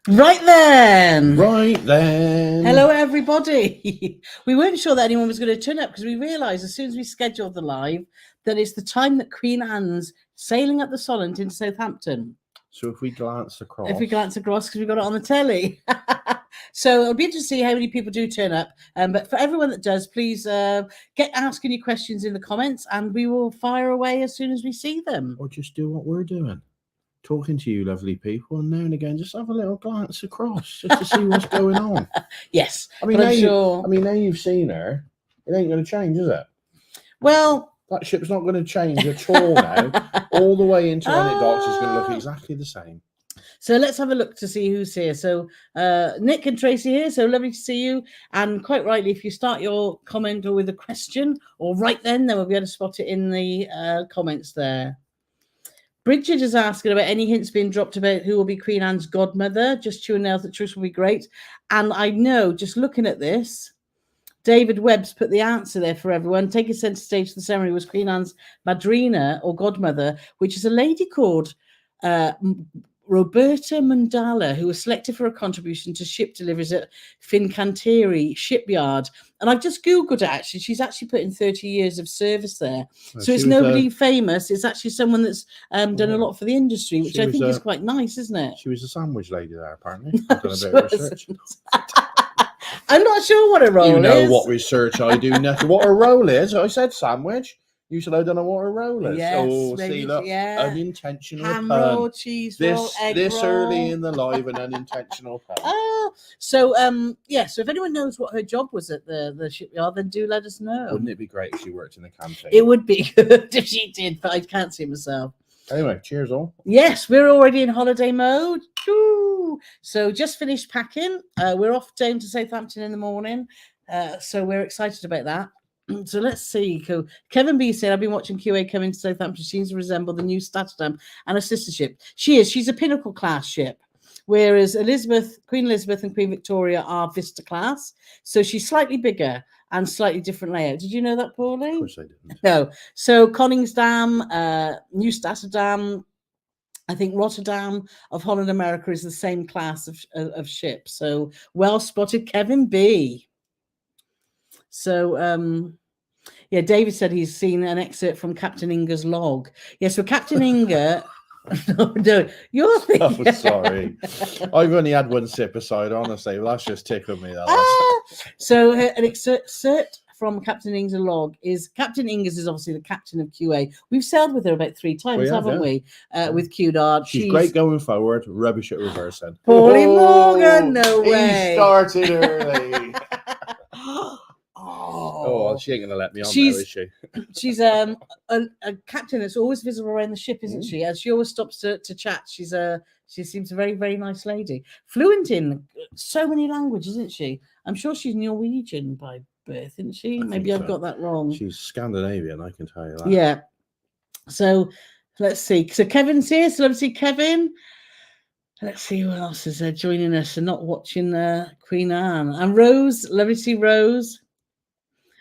Right then. Right then. Hello, everybody. We weren't sure that anyone was going to turn up because we realised as soon as we scheduled the live that it's the time that Queen Anne's sailing up the Solent into Southampton. So if we glance across. Because we got it on the telly. So it'll be interesting to see how many people do turn up. But for everyone that does, please get asking your questions in the comments and we will fire away as soon as we see them. Or just do what we're doing. Talking to you lovely people, and now and again just have a little glance across just to see what's going on. Yes. I mean, now you've seen her, it ain't going to change, is it? Well, that ship's not going to change at all now. All the way into anecdotes is going to look exactly the same. So let's have a look to see who's here. So Nick and Tracy here. So lovely to see you. And quite rightly, if you start your comment or with a question or right then we'll be able to spot it in the comments there. Bridget is asking about any hints being dropped about who will be Queen Anne's godmother. Just tune out that Trish will be great. And I know, just looking at this, David Webb's put the answer there for everyone. Taking centre stage to the ceremony was Queen Anne's madrina or godmother, which is a lady called Roberta Mundala, who was selected for a contribution to ship deliveries at Fincantieri shipyard. And I've just Googled it, actually. She's actually put in 30 years of service there. So it's nobody famous. It's actually someone that's done a lot for the industry, which I think is quite nice, isn't it? She was a sandwich lady there, apparently. I've done a bit of research. I'm not sure what a roll is. You know what research I do next. What a roll is. I said sandwich. You said I don't know what a roll is. Yes, see, look, unintentional ham pun. roll, cheese roll, egg this roll. Early in the live, an unintentional pun. So if anyone knows what her job was at the shipyard, then do let us know. Wouldn't it be great if she worked in the canteen? It would be good if she did, but I can't see myself. Anyway, cheers all. Yes, we're already in holiday mode. Woo! So just finished packing. We're off down to Southampton in the morning. So we're excited about that. So let's see. Kevin B said, I've been watching QA come into Southampton. She seems to resemble the new Staterdam and a sister ship. She's a Pinnacle class ship, whereas Queen Elizabeth and Queen Victoria are Vista class. So she's slightly bigger and slightly different layout. Did you know that, Paulie? Of course I didn't. No. So Koningsdam, New Staterdam, I think Rotterdam of Holland America is the same class of ship. So well spotted, Kevin B. So, David said he's seen an excerpt from Captain Inga's log. Yeah, so Captain Inga... no, you're thinking... Oh, sorry. I've only had one sip aside, honestly. Well, that's just tickled me. So an excerpt from Captain Inga's log is... Captain Inga's is obviously the captain of QA. We've sailed with her about 3 times, haven't we? With Cunard. She's great going forward, rubbish at reversing. Paulie Morgan, no way. He started early. Oh, she ain't going to let me on, though, is she? She's a captain that's always visible around the ship, isn't she? As she always stops to chat. She seems a very, very nice lady. Fluent in so many languages, isn't she? I'm sure she's Norwegian by birth, isn't she? Maybe I've got that wrong. She's Scandinavian, I can tell you that. Yeah. So let's see. So Kevin's here. So let's see Kevin. Let's see who else is joining us and not watching Queen Anne. And Rose. Lovely to see Rose.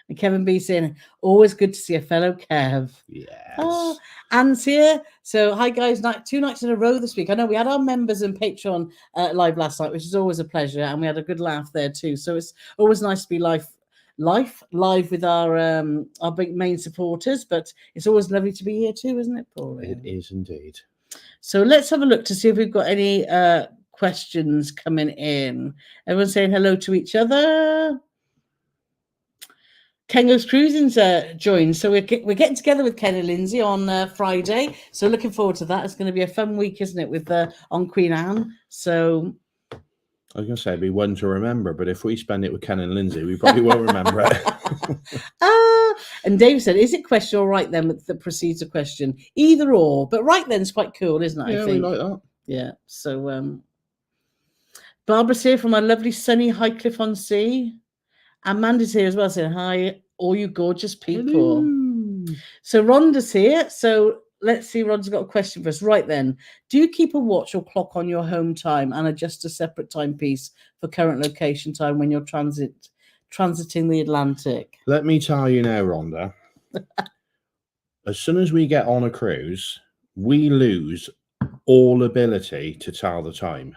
And Kevin B saying, always good to see a fellow Kev. Yes. Oh, Anne's here. So, hi, guys. 2 nights in a row this week. I know we had our members and Patreon live last night, which is always a pleasure. And we had a good laugh there, too. So, it's always nice to be live with our big main supporters. But it's always lovely to be here, too, isn't it, Paul? It is indeed. So, let's have a look to see if we've got any questions coming in. Everyone's saying hello to each other. Ken Goes Cruising's joined, so we're getting together with Ken and Lindsay on Friday. So looking forward to that. It's going to be a fun week, isn't it, with on Queen Anne? So I was going to say it'd be one to remember, but if we spend it with Ken and Lindsay, we probably won't remember it. And Dave said, "Is it question or right then that precedes a question? Either or, but right then's quite cool, isn't it? Yeah, I think. We like that. Yeah. So Barbara's here from our lovely sunny Highcliffe on Sea. Amanda's here as well, saying hi, all you gorgeous people. Hello. So Rhonda's here. So let's see, Rhonda's got a question for us. Right then, do you keep a watch or clock on your home time and adjust a separate timepiece for current location time when you're transiting the Atlantic? Let me tell you now, Rhonda. As soon as we get on a cruise, we lose all ability to tell the time.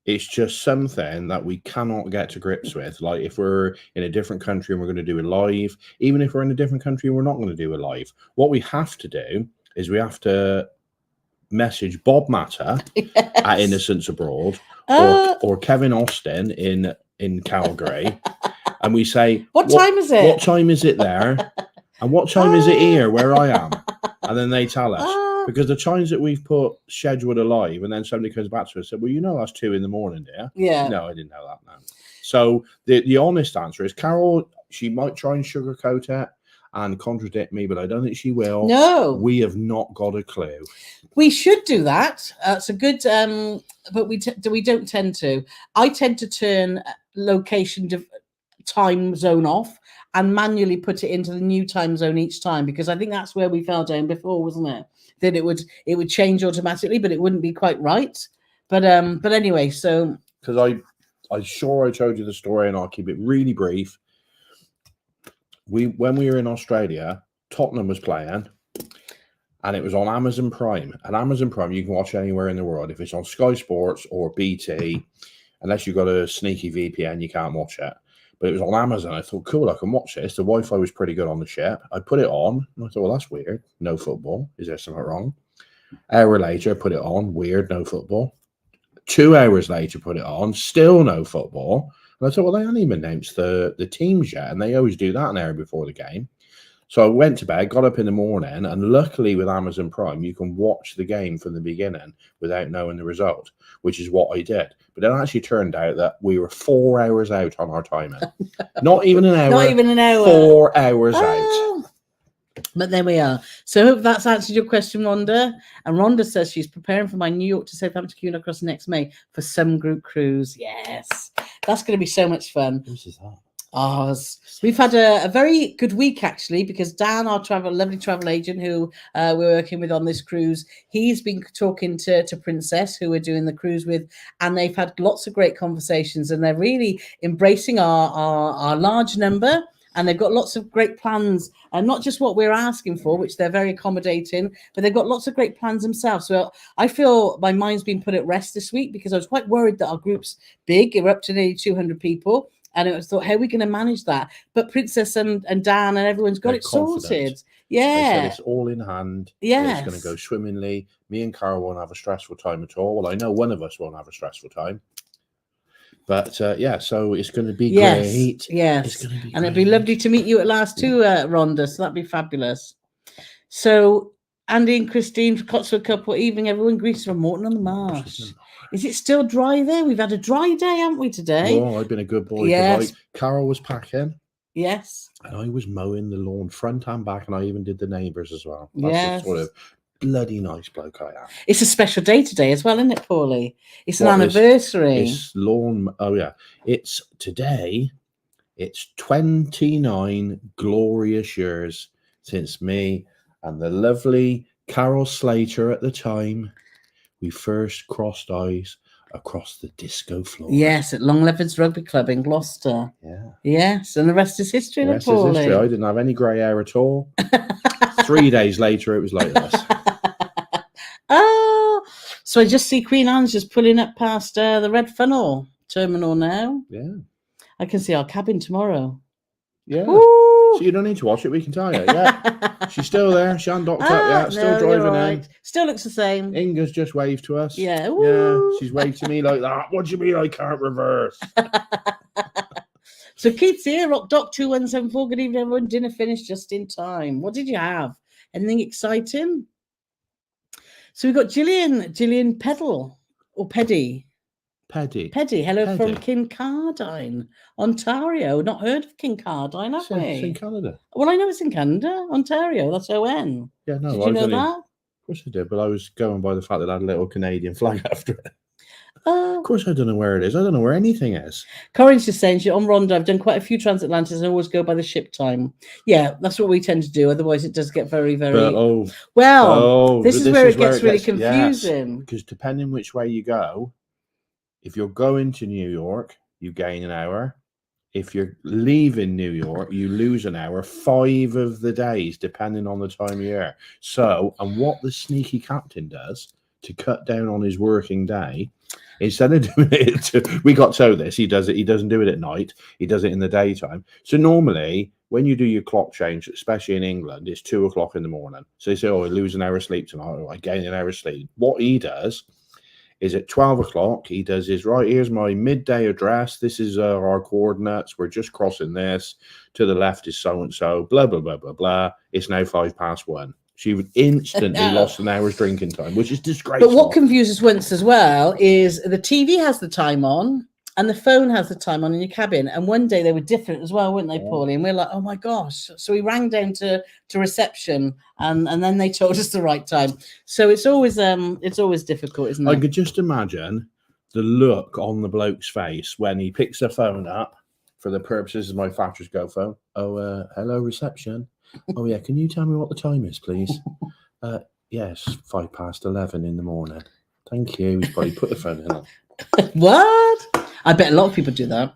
It's just something that we cannot get to grips with. Like if we're in a different country and we're going to do a live, even if we're in a different country and we're not going to do a live, what we have to do is we have to message Bob Matter at Innocents Abroad or Kevin Austin in Calgary, and we say, what time is it? What time is it there? And what time is it here where I am? And then they tell us. Because the times that we've put scheduled alive, and then somebody comes back to us and said, well, you know that's 2 in the morning, dear. Yeah. No, I didn't know that now. So the honest answer is Carole, she might try and sugarcoat it and contradict me, but I don't think she will. No. We have not got a clue. We should do that. It's a good, but we don't tend to. I tend to turn location time zone off and manually put it into the new time zone each time, because I think that's where we fell down before, wasn't it? That it would change automatically, but it wouldn't be quite right. But anyway, so because I'm sure I told you the story, and I'll keep it really brief. When we were in Australia, Tottenham was playing, and it was on Amazon Prime. And Amazon Prime you can watch anywhere in the world. If it's on Sky Sports or BT, unless you've got a sneaky VPN, you can't watch it. But it was on Amazon. I thought, cool, I can watch this. The Wi-Fi was pretty good on the ship. I put it on, and I thought, well, that's weird. No football. Is there something wrong? Hour later, put it on. Weird, no football. 2 hours later, put it on. Still no football. And I thought, well, they haven't even announced the teams yet, and they always do that an hour before the game. So I went to bed, got up in the morning, and luckily with Amazon Prime, you can watch the game from the beginning without knowing the result, which is what I did. But it actually turned out that we were 4 hours out on our timing. Not even an hour. Not even an hour. 4 hours out. But there we are. So I hope that's answered your question, Rhonda. And Rhonda says she's preparing for my New York to Southampton Cunard across next May for some group cruise. Yes. That's going to be so much fun. Who's that? We've had a very good week, actually, because Dan, our lovely travel agent who we're working with on this cruise, he's been talking to Princess, who we're doing the cruise with, and they've had lots of great conversations, and they're really embracing our large number, and they've got lots of great plans, and not just what we're asking for, which they're very accommodating, but they've got lots of great plans themselves. So I feel my mind's been put at rest this week, because I was quite worried that our group's big. We're up to nearly 200 people. And it was thought, how are we going to manage that? But Princess and Dan and everyone's got it sorted. Yeah. They said it's all in hand. Yeah. It's going to go swimmingly. Me and Carole won't have a stressful time at all. Well, I know one of us won't have a stressful time. But yeah, so it's going to be great. Yes. It's going to be and it'd be lovely to meet you at last too, Rhonda. So that'd be fabulous. So Andy and Christine, Cotswold couple, evening, everyone. Greetings from Morton on the Marsh. Is it still dry there? We've had a dry day, haven't we, today? Oh, I've been a good boy. Yes. Carole was packing. Yes. And I was mowing the lawn front and back, and I even did the neighbours as well. That's yes. the sort of bloody nice bloke I am. It's a special day today as well, isn't it, Paulie? It's an anniversary. It's lawn. Oh, yeah. It's today. It's 29 glorious years since me and the lovely Carole Slater at the time, we first crossed eyes across the disco floor. Yes, at Long Leopards Rugby Club in Gloucester. Yeah. Yes, and the rest is history. The rest is history. I didn't have any grey hair at all. 3 days later, it was like this. Oh, so I just see Queen Anne's just pulling up past the Red Funnel terminal now. Yeah. I can see our cabin tomorrow. Yeah. Ooh. So you don't need to watch it. We can tell you. Yeah. She's still there. She hasn't docked up yet. Still driving in. Still looks the same. Inga's just waved to us. Yeah. Yeah. She's waved to me like that. What do you mean I can't reverse? So Keith's here. Rock Doc 2174. Good evening, everyone. Dinner finished just in time. What did you have? Anything exciting? So we've got Gillian Peddle or Peddy. Peddy, hello from Kincardine, Ontario. Not heard of Kincardine, have we? It's in Canada. Well, I know it's in Canada, Ontario. That's ON. Yeah, no. Did you know that? Of course I did, but I was going by the fact that I had a little Canadian flag after it. Of course, I don't know where it is. I don't know where anything is. Corinne's just saying, on Rhonda, I've done quite a few transatlantics and always go by the ship time. Yeah, that's what we tend to do. Otherwise, it does get very, very... this is where it gets really confusing. Yes, because depending which way you go, if you're going to New York, you gain an hour. If you're leaving New York, you lose an hour, 5 of the days, depending on the time of year. So, and what the sneaky captain does to cut down on his working day Instead of doing it, we got told this. He does it. He doesn't do it at night. He does it in the daytime. So normally, when you do your clock change, especially in England, it's 2 o'clock in the morning. So they say, "Oh, I lose an hour of sleep tonight. Or I gain an hour of sleep." What he does is at 12 o'clock, he does his, right, here's my midday address. This is our coordinates. We're just crossing this. To the left is so-and-so, blah, blah, blah, blah, blah. It's now 1:05. She would instantly lost an hour's drinking time, which is disgraceful. But what confuses once as well is the TV has the time on and the phone has the time on in your cabin. And one day they were different as well, weren't they, Paulie? And we're like, oh my gosh. So we rang down to reception and then they told us the right time. So it's always difficult, isn't it? I could just imagine the look on the bloke's face when he picks the phone up for the purposes of my Thatcher's Go phone. Oh, hello, reception. Oh, yeah, can you tell me what the time is, please? Yes, 11:05 in the morning. Thank you. He's probably put the phone in. What? I bet a lot of people do that.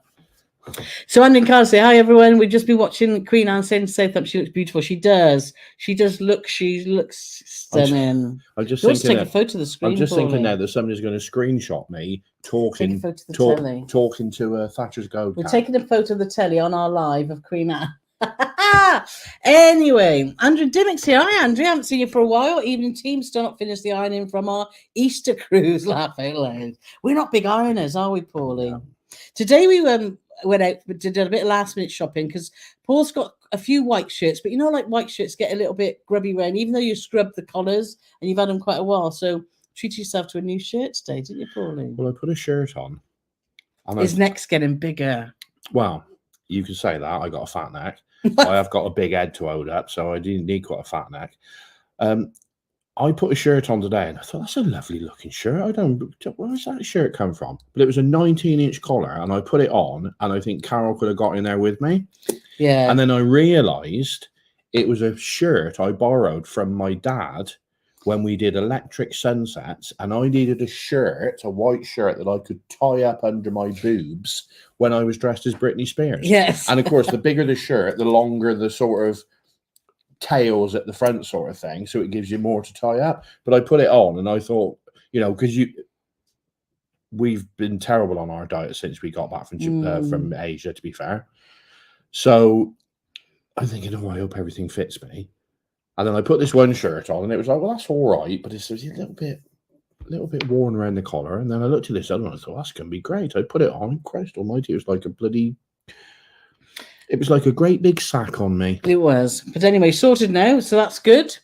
So Andy and Carole say, hi, everyone. We've just been watching Queen Anne saying to Southampton. She looks beautiful. She does. She looks stunning. I'm just thinking, take now, a photo of the screen. I'm just Paulie. thinking now that somebody's going to screenshot me talking to a Thatcher's Go. We're taking a photo of the telly on our live of Queen Anne. Anyway, Andrew Dimmick's here. Hi, Andrew. I haven't seen you for a while. Evening team still not finished the ironing from our Easter cruise. Laugh out loud. We're not big ironers, are we, Paulie? No. Today we went out, did a bit of last minute shopping because Paul's got a few white shirts, but you know, like white shirts get a little bit grubby around, even though you scrub the collars and you've had them quite a while. So treat yourself to a new shirt today, didn't you, Paulie? Well, I put a shirt on. His neck's getting bigger. Well, you can say that. I got a fat neck. I have got a big head to hold up, so I do need quite a fat neck. I put a shirt on today, and I thought, that's a lovely looking shirt. Where does that shirt come from? But it was a 19-inch collar, and I put it on, and I think Carole could have got in there with me. Yeah. And then I realised it was a shirt I borrowed from my dad when we did Electric Sunsets, and I needed a white shirt that I could tie up under my boobs when I was dressed as Britney Spears. Yes. And of course, the bigger the shirt, the longer the sort of tails at the front sort of thing, so it gives you more to tie up. But I put it on and I thought, you know, because we've been terrible on our diet since we got back from Asia, to be fair. So I'm thinking, oh, I hope everything fits me. And then I put this one shirt on and it was like, well, that's all right, but it's a little bit worn around the collar. And then I looked at this other one and I thought, that's going to be great. I put it on, Christ almighty, it was like a great big sack on me. It was. But anyway, sorted now, so that's good.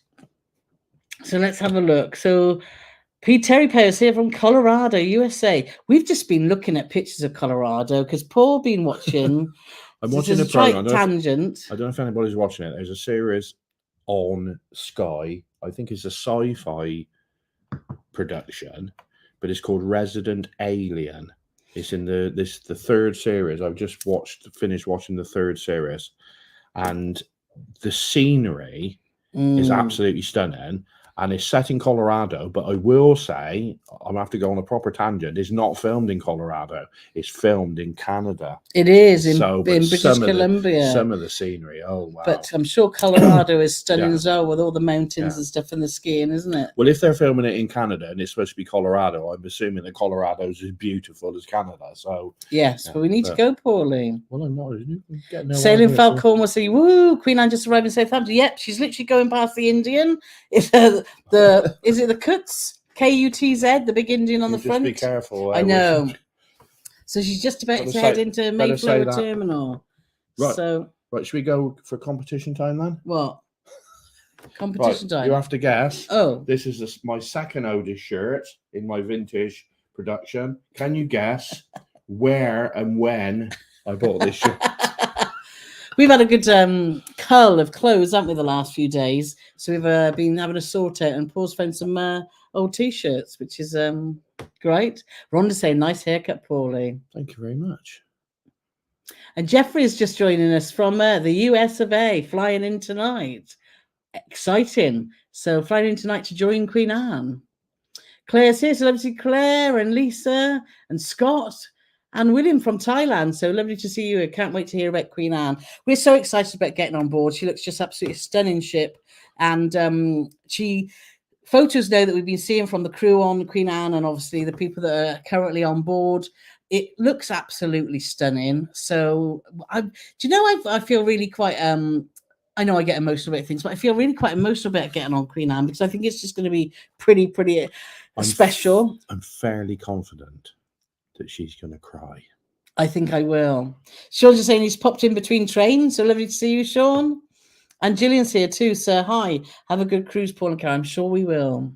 So let's have a look. So Pete Terry Powers here from Colorado, USA. We've just been looking at pictures of Colorado because Paul been watching. I'm watching a program. Tangent. I don't know if anybody's watching it. There's a series on Sky. I think it's a sci-fi production, but it's called Resident Alien. It's in the third series. I've just finished watching the third series, and the scenery is absolutely stunning. And it's set in Colorado, but I will say, I'm going to have to go on a proper tangent. It's not filmed in Colorado. It's filmed in Canada. It is in British Columbia. Some of the scenery, oh, wow. But I'm sure Colorado is stunning as well with all the mountains and stuff and the skiing, isn't it? Well, if they're filming it in Canada and it's supposed to be Colorado, I'm assuming that Colorado's as beautiful as Canada. So yes, but we need to go, Pauline. Well, I'm not. Sailing Falcon will say, woo, Queen Anne just arrived in Southampton. Yep, she's literally going past the Indian. Is it the Kutz? K-U-T-Z, the big Indian on the front? Just be careful. I know. So she's just about to head into Mayflower Terminal. Right. So, right, should we go for competition time then? What? Competition time? You have to guess. Oh. This is my second oldest shirt in my vintage production. Can you guess where and when I bought this shirt? We've had a good cull of clothes, haven't we, the last few days? So we've been having a sort out, and Paul's found some old T-shirts, which is great. Rhonda's saying, nice haircut, Paulie. Thank you very much. And Jeffrey is just joining us from the US of A, flying in tonight. Exciting. So flying in tonight to join Queen Anne. Claire's here, so lovely to see Claire and Lisa and Scott. And William from Thailand. So lovely to see you. I can't wait to hear about Queen Anne. We're so excited about getting on board. She looks just absolutely stunning ship. And she photos now that we've been seeing from the crew on Queen Anne and obviously the people that are currently on board, it looks absolutely stunning. So do you know, I feel really quite I know I get emotional about things, but I feel really quite emotional about getting on Queen Anne because I think it's just going to be pretty special. I'm fairly confident that she's going to cry. I think I will. Sean's just saying he's popped in between trains, so lovely to see you, Sean. And Gillian's here too, sir. Hi. Have a good cruise, Paul and Carole. I'm sure we will.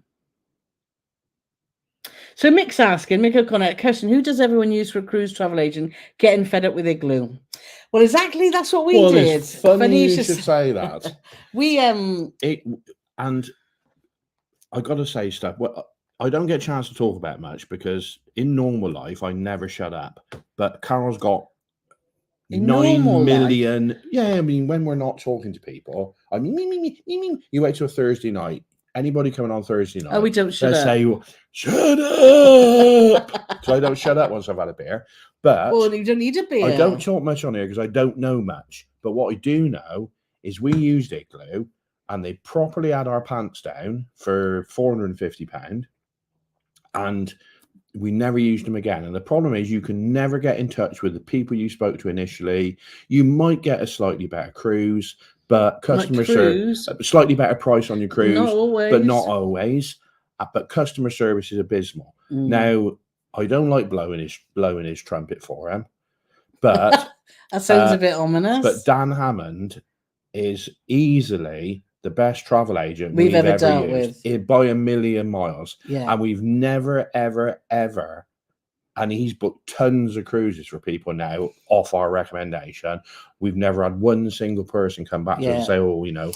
So Mick's asking, Mick O'Connor, question, who does everyone use for a cruise travel agent getting fed up with Igloo? Well, exactly, that's what we did. It's funny you should say that. We and I got to say stuff. Well, I don't get a chance to talk about much because in normal life I never shut up. But Carole's got 9 million. Life. Yeah, I mean, when we're not talking to people, I mean, me. You wait till Thursday night. Anybody coming on Thursday night? Oh, we don't shut up. Say, shut up. So I don't shut up once I've had a beer. But well, you don't need a beer. I don't talk much on here because I don't know much. But what I do know is we used Igloo and they properly had our pants down for £450. And we never used them again. And the problem is you can never get in touch with the people you spoke to initially. You might get a slightly better cruise, but customer service, slightly better price on your cruise, not always. But not always. But customer service is abysmal. Now, I don't like blowing his trumpet for him, but that sounds a bit ominous. But Dan Hammond is easily the best travel agent we've ever dealt with by a million miles. Yeah. And we've never, ever, ever, and he's booked tons of cruises for people now off our recommendation. We've never had one single person come back to us and say, oh, you know,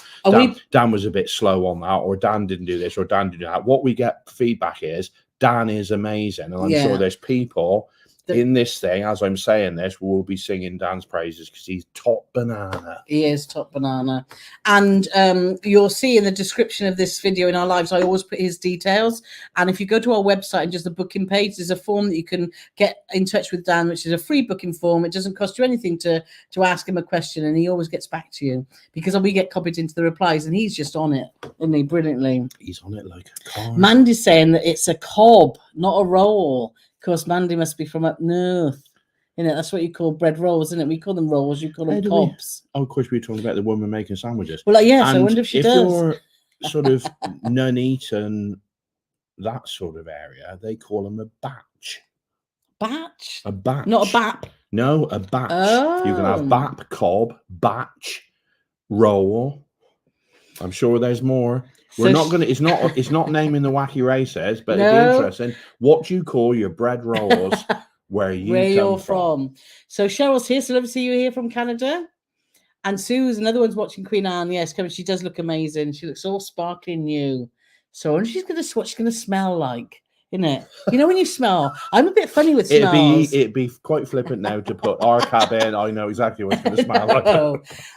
Dan was a bit slow on that, or Dan didn't do this, or Dan didn't do that. What we get feedback is Dan is amazing. And I'm sure there's people in this thing, as I'm saying this, we'll be singing Dan's praises because he's top banana. He is top banana. And you'll see in the description of this video in our lives, I always put his details. And if you go to our website and just the booking page, there's a form that you can get in touch with Dan, which is a free booking form. It doesn't cost you anything to ask him a question, and he always gets back to you because we get copied into the replies, and he's just on it, isn't he? Brilliantly. He's on it like a car. Mandy's saying that it's a cob, not a roll. Of course, Mandy must be from up north. You know, that's what you call bread rolls, isn't it? We call them rolls, you call them cobs. Oh, of course, we were talking about the woman making sandwiches. Well, yes, I wonder if she does. If you're sort of Nuneaton, that sort of area, they call them a batch. Batch? A batch. Not a bap? No, a batch. Oh. You can have bap, cob, batch, roll. I'm sure there's more. We're not going to. It's not naming the wacky races, but it'd be interesting. What do you call your bread rolls where you're from? So Cheryl's here. So love to see you here from Canada. And Sue's another one's watching Queen Anne. Yes, coming. She does look amazing. She looks all sparkling new. So I wonder what she's going to smell like. Isn't it? You know when you smell. I'm a bit funny with smells. It'd be quite flippant now to put our cab in. I know exactly what it's going to smell like.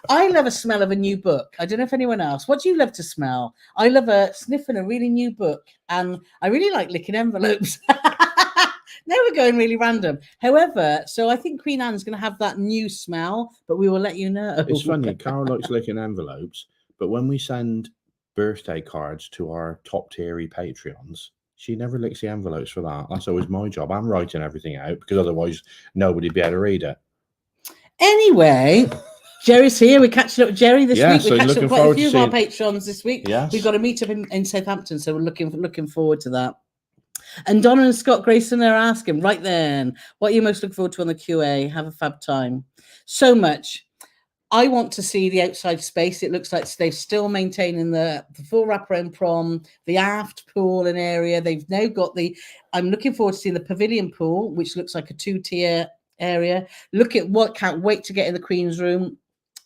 I love a smell of a new book. I don't know if anyone else. What do you love to smell? I love sniffing a really new book, and I really like licking envelopes. Now we're going really random. However, so I think Queen Anne's going to have that new smell, but we will let you know. It's funny. Carole likes licking envelopes, but when we send birthday cards to our top tier Patreons, she never licks the envelopes for that. That's always my job. I'm writing everything out because otherwise nobody'd be able to read it. Anyway, Jerry's here. We're catching up with Jerry this week. We're catching up quite a few of our patrons this week. Yes. We've got a meet up in Southampton, so we're looking forward to that. And Donna and Scott Grayson are asking, right then, what are you most looking forward to on the QA? Have a fab time. So much. I want to see the outside space. It looks like they're still maintaining the full wraparound prom, the aft pool and area. They've now got I'm looking forward to seeing the pavilion pool, which looks like a 2-tier area. Can't wait to get in the Queen's room.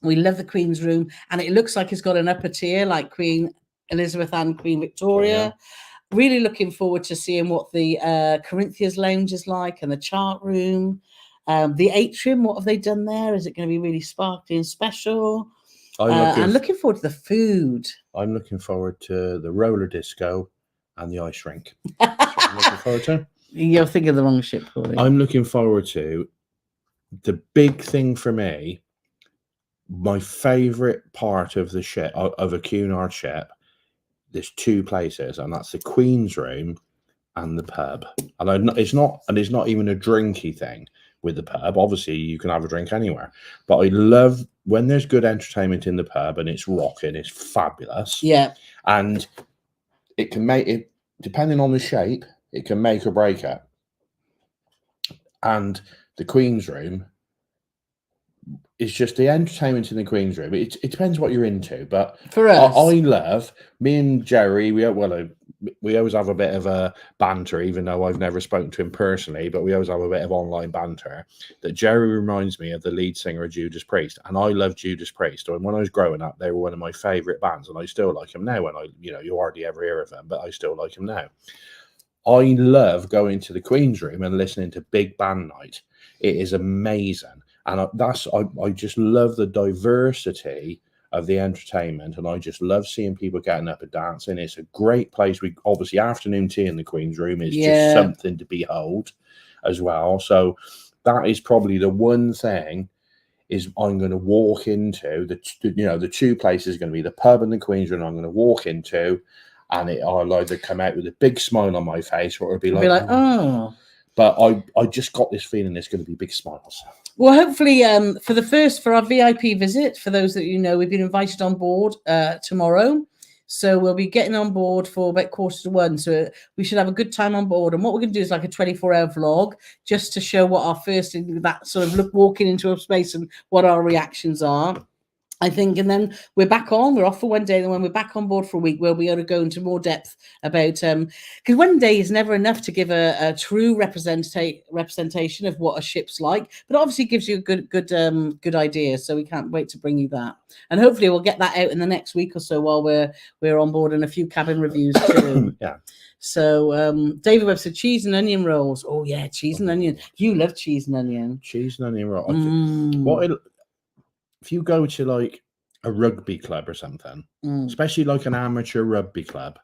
We love the Queen's room. And it looks like it's got an upper tier like Queen Elizabeth and Queen Victoria. Really looking forward to seeing what the Corinthians lounge is like and the chart room. The atrium, what have they done there? Is it going to be really sparkly and special? I'm looking forward to the food. I'm looking forward to the roller disco and the ice rink. I'm looking forward to. You're thinking of the wrong ship, Paulie. I'm looking forward to the big thing for me. My favourite part of the ship, of a Cunard ship, there's two places, and that's the Queen's Room and the pub. And it's not even a drinky thing with the pub. Obviously, you can have a drink anywhere, but I love when there's good entertainment in the pub and it's rocking. It's fabulous. Yeah, and it can make it, depending on the shape, it can make or break it. And the Queen's Room, it's just the entertainment in the Queen's Room. It depends what you're into, but for us, I love, me and Jerry, we always have a bit of a banter, even though I've never spoken to him personally, but we always have a bit of online banter. That Jerry reminds me of the lead singer of Judas Priest, and I love Judas Priest. And when I was growing up, they were one of my favourite bands, and I still like them now. And you hardly ever hear of them, but I still like them now. I love going to the Queen's Room and listening to big band night. It is amazing. And I just love the diversity of the entertainment, and I just love seeing people getting up and dancing. It's a great place. We obviously, afternoon tea in the Queen's Room is just something to behold as well. So that is probably the one thing is I'm going to walk into the two places are going to be the pub and the Queen's Room. I'm going to walk into, and I'll either come out with a big smile on my face, or it'll be like oh. But I just got this feeling there's going to be big smiles. Well, hopefully, for our VIP visit, for those that we've been invited on board tomorrow. So we'll be getting on board for about 1:45. So we should have a good time on board. And what we're going to do is like a 24-hour vlog, just to show what our first, that sort of walking into a space and what our reactions are, I think. And then we're back on. We're off for one day. And when we're back on board for a week, we'll be able to go into more depth about because one day is never enough to give a true representation of what a ship's like, but obviously gives you a good idea. So we can't wait to bring you that, and hopefully we'll get that out in the next week or so while we're on board, and a few cabin reviews too. Yeah. So David Webb said cheese and onion rolls. Oh yeah, cheese and onion. You love cheese and onion. Cheese and onion roll. If you go to like a rugby club or something, especially like an amateur rugby club,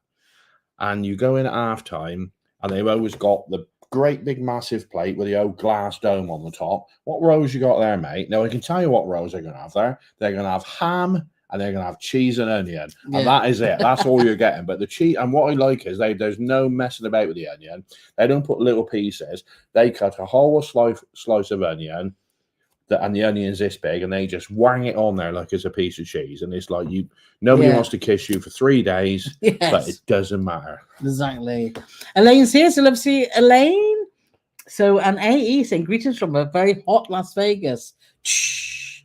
and you go in at halftime, and they've always got the great big massive plate with the old glass dome on the top. What rolls you got there, mate? Now I can tell you what rolls they're going to have there. They're going to have ham, and they're going to have cheese and onion, and that is it. That's all you're getting. But the cheese, and what I like is there's no messing about with the onion. They don't put little pieces. They cut a whole slice of onion, and the onion's this big, and they just wang it on there like it's a piece of cheese, and it's like nobody wants to kiss you for 3 days, but it doesn't matter. Exactly. Elaine's here, so love to see Elaine. So, and AE saying greetings from a very hot Las Vegas. Shh.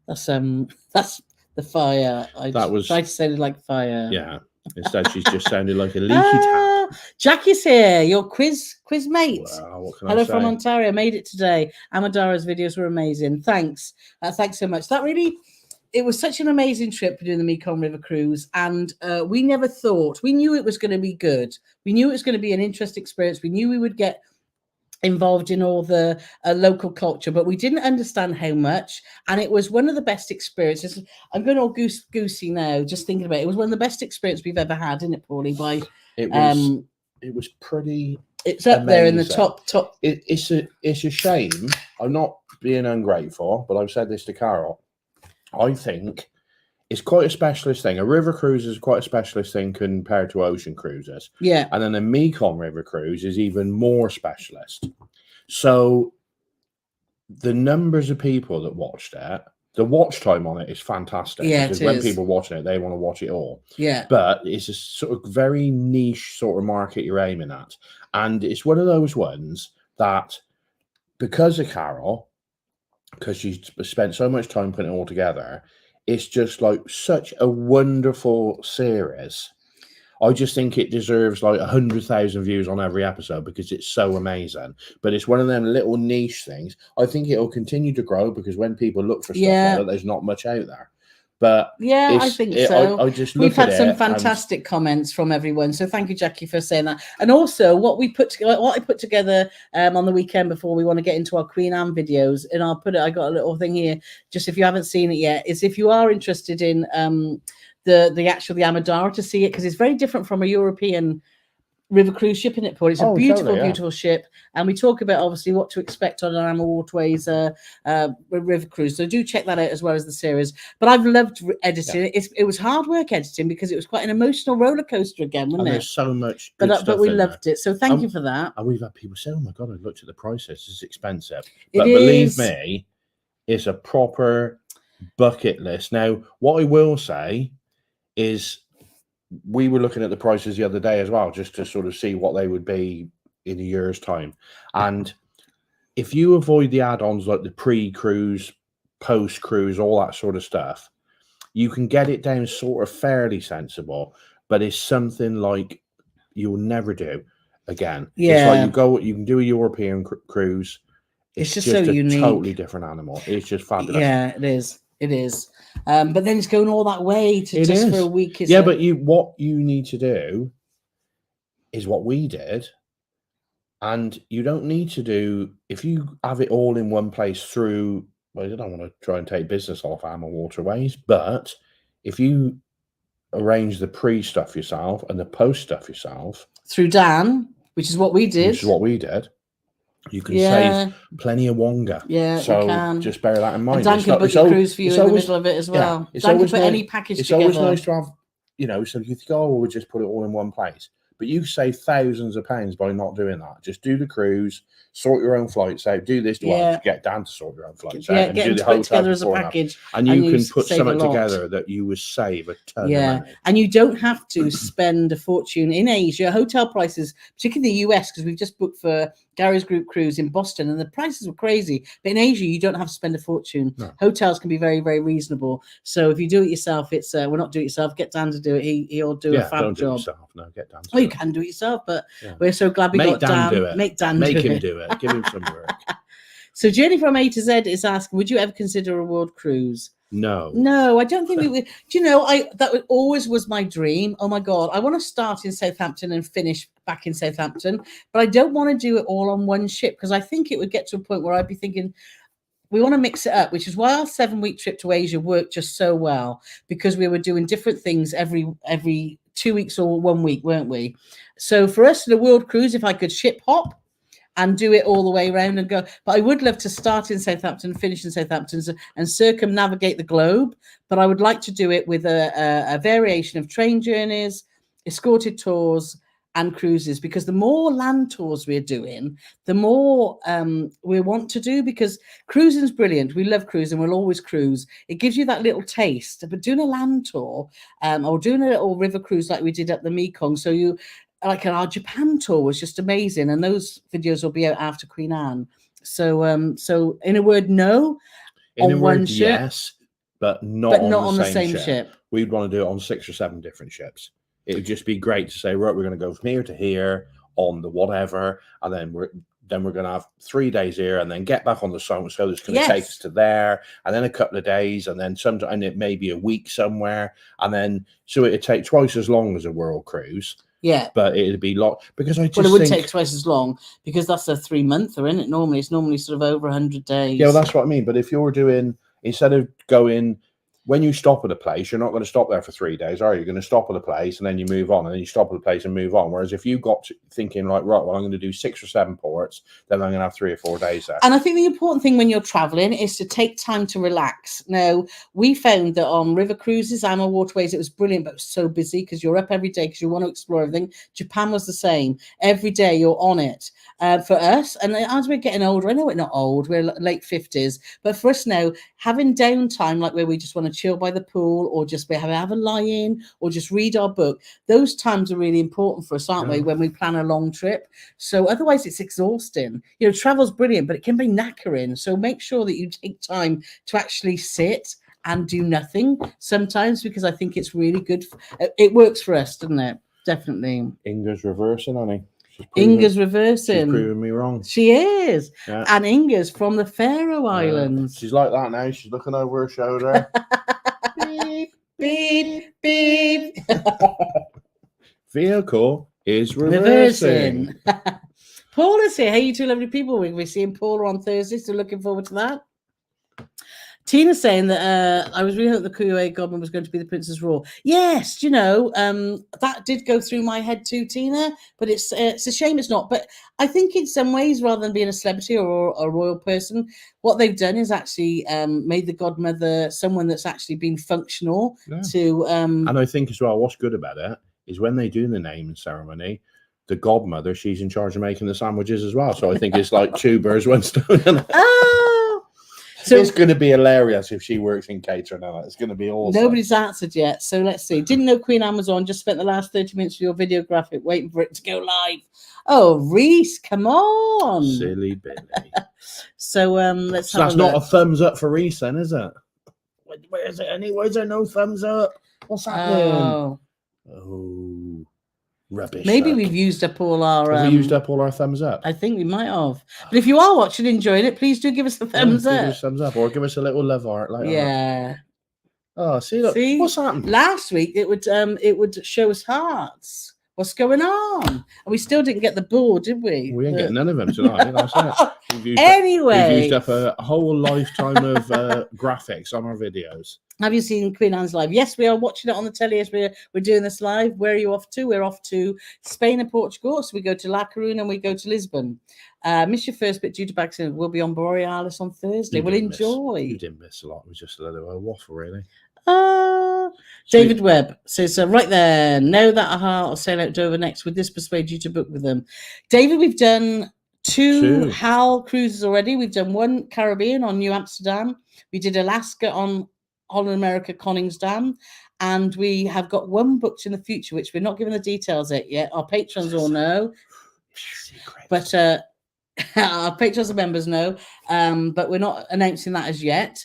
That's the fire. I tried to sound like fire. Yeah. Instead, she's just sounded like a leaky tap. Jackie's here, your quiz mate. Wow, what can Hello I say? from Ontario. Made it today. Amadara's videos were amazing. Thanks. Thanks so much. It was such an amazing trip doing the Mekong River cruise, and we never thought. We knew it was going to be good. We knew it was going to be an interesting experience. We knew we would get involved in all the local culture, but we didn't understand how much, and it was one of the best experiences. I'm going all goosey now just thinking about it. It was one of the best experiences we've ever had, isn't it, Paulie? It was pretty. It's up there in the top. It's a shame. I'm not being ungrateful, but I've said this to Carole. I think it's quite a specialist thing. A river cruise is quite a specialist thing compared to ocean cruises. Yeah. And then a Mekong River cruise is even more specialist. So the numbers of people that watched it, the watch time on it is fantastic. Yeah, because when people are watching it, they want to watch it all. Yeah. But it's a sort of very niche sort of market you're aiming at. And it's one of those ones that, because of Carole, because she spent so much time putting it all together, it's just like such a wonderful series. I just think it deserves like 100,000 views on every episode because it's so amazing. But it's one of them little niche things. I think it'll continue to grow because when people look for stuff like that, there's not much out there. But yeah, I think so. I just we've had some fantastic comments from everyone, so thank you, Jackie, for saying that. And also, what I put together on the weekend before we want to get into our Queen Anne videos, and I got a little thing here, just if you haven't seen it yet, is if you are interested in the Amadara, to see it, because it's very different from a European river cruise ship, isn't it, Paul? It's a Oh, beautiful, totally, yeah. beautiful ship. And we talk about, obviously, what to expect on an Animal Waterways river cruise. So do check that out as well as the series. But I've loved editing it. It was hard work editing because it was quite an emotional roller coaster again, wasn't And it? there's so much good stuff But we in loved there. it. So thank you for that. And we've had people say, oh my God, I looked at the prices. It's expensive. It But is. believe me, it's a proper bucket list. Now, what I will say is we were looking at the prices the other day as well, just to sort of see what they would be in a year's time. And if you avoid the add-ons like the pre-cruise, post-cruise, all that sort of stuff, you can get it down sort of fairly sensible, but it's something like you'll never do again. It's like you can do a European cruise. It's just so a unique. Totally different animal. It's just fabulous. Yeah, it is. It is. But then it's going all that way to for a week. But what you need to do is what we did. And you don't need to do, if you have it all in one place through, well, you don't want to try and take business off Animal Waterways, but if you arrange the pre stuff yourself and the post stuff yourself through Dan, which is what we did. You can save plenty of wonga. Yeah, so you can. Just bear that in mind. And Dan can book your cruise for you in the middle of it as well. It's Dan can always put nice, any package it's together. Always nice to have, so you think, oh, we'll just put it all in one place. But you save thousands of pounds by not doing that. Just do the cruise, sort your own flights out, do this, get Dan to sort your own flights out, and do the hotel together as a package. And you can put something together that you would save a ton of money. And you don't have to spend a fortune in Asia. Hotel prices, particularly the US, because we've just booked for Gary's group cruise in Boston, and the prices were crazy. But in Asia, you don't have to spend a fortune. No. Hotels can be very, very reasonable. So if you do it yourself, it's well, not do it yourself. Get Dan to do it. He'll do a fab job. No, get Dan. You can do it yourself, but we're so glad we got Dan. Do it. Make Dan Make do him it. do it. Give him some work. So Journey from A to Z is asking, would you ever consider a world cruise? No, I don't think we would. Do you know, that always was my dream. Oh my God, I want to start in Southampton and finish back in Southampton, but I don't want to do it all on one ship because I think it would get to a point where I'd be thinking, we want to mix it up, which is why our 7-week trip to Asia worked just so well, because we were doing different things every 2 weeks or 1 week, weren't we? So for us in a world cruise, if I could ship hop and do it all the way around and go. But I would love to start in Southampton, finish in Southampton, and circumnavigate the globe. But I would like to do it with a variation of train journeys, escorted tours, and cruises, because the more land tours we're doing, the more we want to do, because cruising is brilliant. We love cruising. We'll always cruise. It gives you that little taste. But doing a land tour or doing a little river cruise like we did at the Mekong, so you... like our Japan tour was just amazing, and those videos will be out after Queen Anne. So, so in a word, no. In a word, yes, but not on the same ship. We'd want to do it on 6 or 7 different ships. It would just be great to say, right, we're going to go from here to here on the whatever, and then we're going to have 3 days here, and then get back on the song. So it's going to take us to there, and then a couple of days, and then and it may be a week somewhere, and then so it'd take twice as long as a world cruise. Yeah, but it'd be because I just it would take twice as long, because that's a 3-monther, isn't it? Normally, it's sort of over 100 days. Yeah, well, that's what I mean. But if you're doing, instead of going, when you stop at a place, you're not going to stop there for 3 days, are you? You're going to stop at a place and then you move on, and then you stop at a place and move on. Whereas if you got thinking like, right, well, I'm going to do 6 or 7 ports, then I'm going to have 3 or 4 days there. And I think the important thing when you're traveling is to take time to relax. Now, we found that on river cruises, Animal Waterways, it was brilliant, but it was so busy because you're up every day because you want to explore everything. Japan was the same. Every day you're on it. For us, and as we're getting older, I know we're not old, we're late 50s, but for us now, having downtime, like where we just want to chill by the pool, or just have a lie-in, or just read our book, those times are really important for us, aren't they, when we plan a long trip? So otherwise it's exhausting. You know, travel's brilliant, but it can be knackering. So make sure that you take time to actually sit and do nothing sometimes, because I think it's really good. It works for us, doesn't it? Definitely. Inga's reversing, honey. Inga's reversing. She's proving me wrong. She is. Yeah. And Inga's from the Faroe Islands. She's like that now. She's looking over her shoulder. Beep, beep, beep. Vehicle is reversing. Paul is here. Hey, you two lovely people. We'll be seeing Paula on Thursday, so looking forward to that. Tina's saying that I was really hoping the QA Godmother was going to be the Princess Raw. Yes, that did go through my head too, Tina. But it's a shame it's not. But I think in some ways, rather than being a celebrity or a royal person, what they've done is actually made the Godmother someone that's actually been functional to. And I think as well, what's good about it is when they do the naming ceremony, the Godmother, she's in charge of making the sandwiches as well. So I think it's like 2 birds, 1 stone. So it's going to be hilarious if she works in catering. It's going to be awesome. Nobody's answered yet, so let's see. Didn't know Queen Amazon. Just spent the last 30 minutes with your video graphic waiting for it to go live. Oh, Reese, come on, silly Billy. So let's. So that's not a thumbs up for Reese, then, is it? Where is it? Why is there no thumbs up? What's happening? Oh, rubbish. Maybe we've used up all our. Have we used up all our thumbs up? I think we might have. But if you are watching, enjoying it, please do give us the thumbs up. Give us thumbs up, or give us a little love heart. Yeah. Oh, see, what's happened? Last week it would show us hearts. What's going on? And we still didn't get the board, did we? We ain't getting none of them tonight. That's it. We've used up a whole lifetime of graphics on our videos. Have you seen Queen Anne's live? Yes, we are watching it on the telly as we're doing this live. Where are you off to? We're off to Spain and Portugal. So we go to La Coruña and we go to Lisbon. Miss your first bit due to accident. We'll be on Borealis on Thursday. We'll enjoy. You didn't miss a lot. It was just a little waffle, really. David Webb says, right there, know that AHA will sail out Dover next. Would this persuade you to book with them? David, we've done two HAL cruises already. We've done 1 Caribbean on New Amsterdam. We did Alaska on Holland America Koningsdam. And we have got 1 booked in the future, which we're not giving the details yet. Our patrons all know. Secret. But our patrons and members know. But we're not announcing that as yet.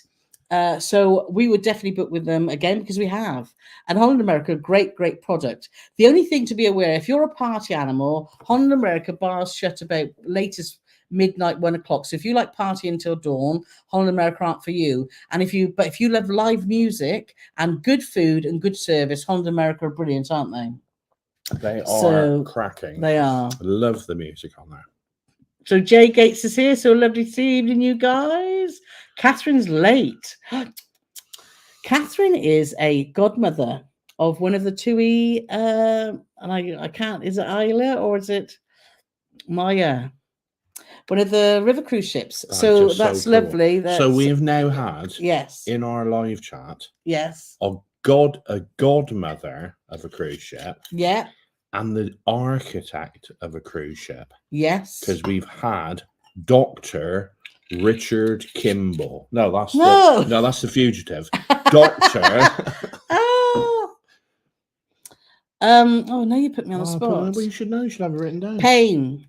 So we would definitely book with them again because we have. And Holland America, great product. The only thing to be aware, if you're a party animal, Holland America bars shut about latest midnight, 1 o'clock. So if you like party until dawn, Holland America aren't for you. And if you love live music and good food and good service, Holland America are brilliant, aren't they? They are cracking. They are. I love the music on there. So Jay Gates is here. So lovely to see you guys. Catherine's late. Catherine is a godmother of one of the 2E, and I can't, is it Isla or is it Maya? One of the river cruise ships. So that's so cool. Lovely. So we have now had in our live chat a godmother of a cruise ship. Yeah. And the architect of a cruise ship. Yes. Because we've had Dr. Richard Kimball. No, that's the fugitive. Doctor. Oh, now you put me on the spot. Well, you should know. You should have it written down. Payne.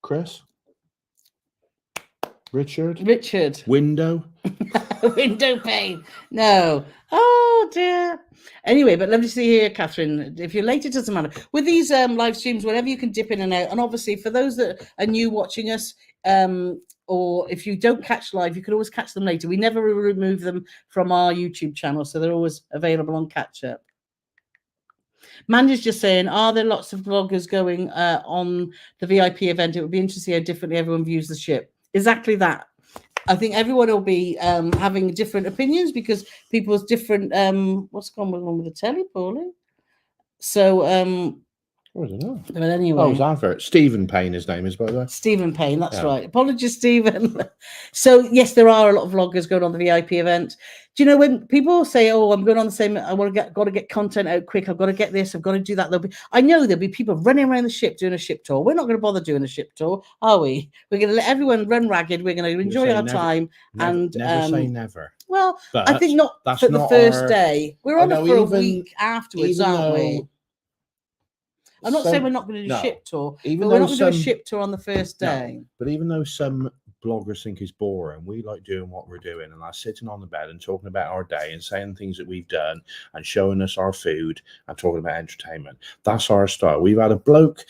Chris. Richard. Window pane. No. Oh dear. Anyway, but lovely to see you here, Catherine. If you're late, it doesn't matter. With these live streams, whenever you can dip in and out, and obviously for those that are new watching us, or if you don't catch live, you can always catch them later. We never remove them from our YouTube channel, so they're always available on catch up. Mandy's just saying, are there lots of vloggers going on the VIP event? It would be interesting to see how differently everyone views the ship. Exactly that. I think everyone will be having different opinions because people's different. What's going on with the telly, Paulie? So, I don't know. But anyway, it's advert. Stephen Payne, his name is, by the way. Stephen Payne, that's right. Apologies, Stephen. So yes, there are a lot of vloggers going on the VIP event. Do you know when people say, "Oh, I'm going on the same. I got to get content out quick. I've got to get this. I've got to do that." I know there'll be people running around the ship doing a ship tour. We're not going to bother doing a ship tour, are we? We're going to let everyone run ragged. We're going to enjoy our time and never say never. Well, but I think not for the first day. We're on it for a week afterwards, aren't we? I'm not saying we're not going to do a ship tour, but we're not going to do a ship tour on the first day. But even though some bloggers think it's boring, we like doing what we're doing, and that's sitting on the bed and talking about our day and saying things that we've done and showing us our food and talking about entertainment. That's our style. We've had a bloke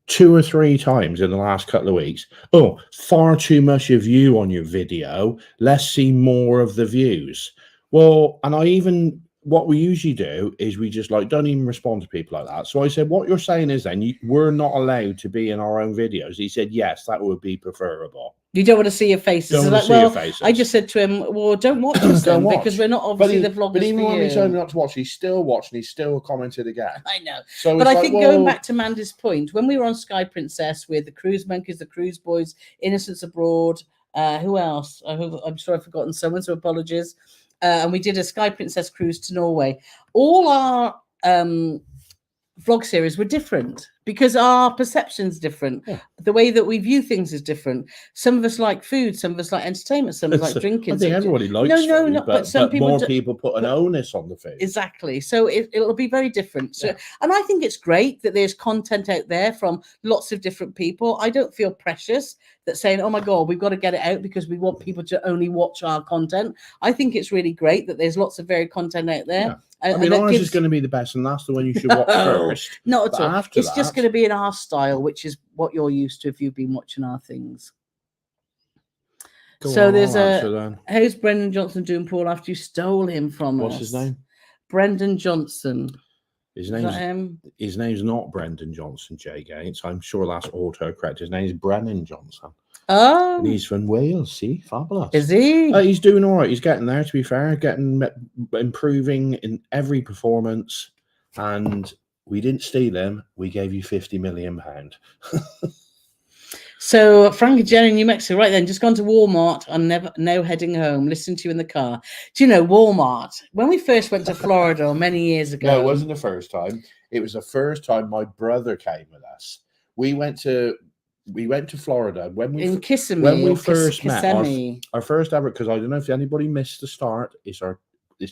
2 or 3 times in the last couple of weeks. Oh, far too much of you on your video. Let's see more of the views. Well, and what we usually do is we just don't even respond to people like that. So I said, what you're saying is then we're not allowed to be in our own videos. He said, yes, that would be preferable. You don't want to see your faces. Don't So want like, to see your well, faces. I just said to him, well, don't watch us then, Don't because watch. we're not obviously the vloggers But even for when we told him you. not to watch, he still watched and he still commented again. I know. So But it's I like, think well, going back to Mandy's point, when we were on Sky Princess with the Cruise Monkeys, the Cruise Boys, Innocents Abroad, who else? I'm sure I've forgotten someone, so apologies. And we did a Sky Princess cruise to Norway. All our vlog series were different because our perception's different. Yeah. The way that we view things is different. Some of us like food, some of us like entertainment, some of us like drinking. I think everybody likes food, but some people more people put an onus on the food. Exactly. So it'll be very different. So, and I think it's great that there's content out there from lots of different people. I don't feel precious that saying, oh my God, we've got to get it out because we want people to only watch our content. I think it's really great that there's lots of varied content out there. Yeah. I mean, ours is going to be the best, and that's the one you should watch first. Not at all. After it's just going to be in our style, which is what you're used to if you've been watching our things. So there's how's Brendan Johnson doing, Paul, after you stole him from us? What's his name? Brendan Johnson. His name's not Brendan Johnson, Jay Gates. I'm sure that's autocorrect. His name's Brennan Johnson. Oh, and he's from Wales. See, fabulous. Is he? He's doing all right. He's getting there. To be fair, improving in every performance. And we didn't steal him. We gave you £50 million. So Frank and Jenny in New Mexico, right then, just gone to Walmart. I'm now heading home. Listen to you in the car. Do you know Walmart? When we first went to Florida many years ago. No, it wasn't the first time. It was the first time my brother came with us. We went to Florida in Kissimmee. When we first met, our first ever, because I don't know if anybody missed the start. It's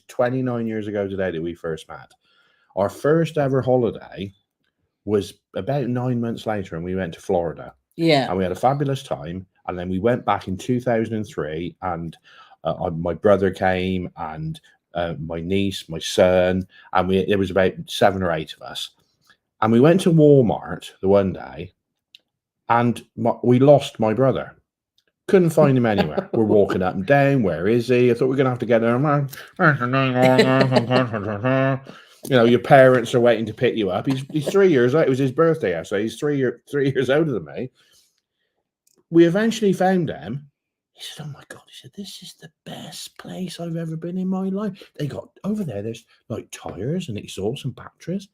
29 years ago today that we first met. Our first ever holiday was about 9 months later, and we went to Florida. Yeah, and we had a fabulous time. And then we went back in 2003, and my brother came, and my niece, my son, and there was about 7 or 8 of us. And we went to Walmart the one day, and we lost my brother. Couldn't find him anywhere. We're walking up and down. Where is he? I thought we were going to have to get there. You know, your parents are waiting to pick you up. He's 3 years old. It was his birthday, so he's 3 years older than me. We eventually found him. He said, "Oh my God!" He said, "This is the best place I've ever been in my life." They got over there. There's like tires and exhausts and batteries,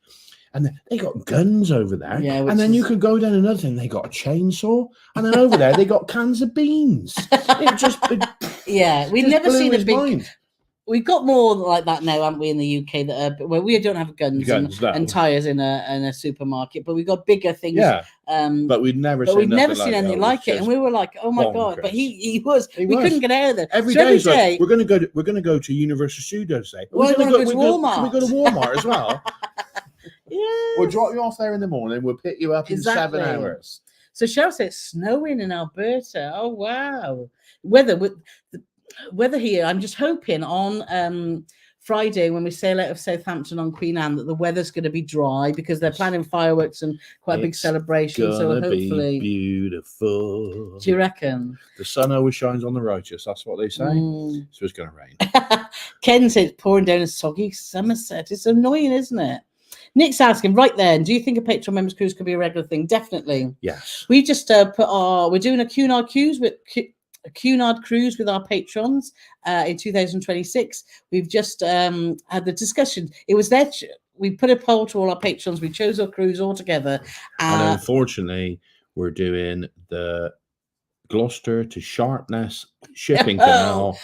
and they got guns over there. Yeah, and then you could go down another thing. They got a chainsaw, and then over there they got cans of beans. We've never seen a big. Mind. We've got more like that now, haven't we, in the UK? That where we don't have guns and tires in a supermarket, but we've got bigger things. Yeah, but we'd never seen anything like it, and we were like, "Oh my God!" But we couldn't get out of there. Every day, like, we're going to go to Universal Studios today. We're going to go to Walmart. Can we go to Walmart as well? Yeah, we'll drop you off there in the morning. We'll pick you up in 7 hours. So Cheryl said it's snowing in Alberta. Oh wow! Weather here, I'm just hoping on Friday when we sail out of Southampton on Queen Anne that the weather's going to be dry because they're planning fireworks and quite a big celebration. So hopefully, be beautiful. Do you reckon? The sun always shines on the righteous. That's what they say. So it's going to rain. Ken said it's pouring down a soggy Somerset. It's annoying, isn't it? Nick's asking right then, do you think a Patreon members cruise could be a regular thing? Definitely. Yes. We just we're doing a Cunard cruise with. Cunard cruise with our patrons in 2026. We've just had the discussion. It was there. We put a poll to all our patrons. We chose our cruise all together. And unfortunately, we're doing the Gloucester to Sharpness shipping canal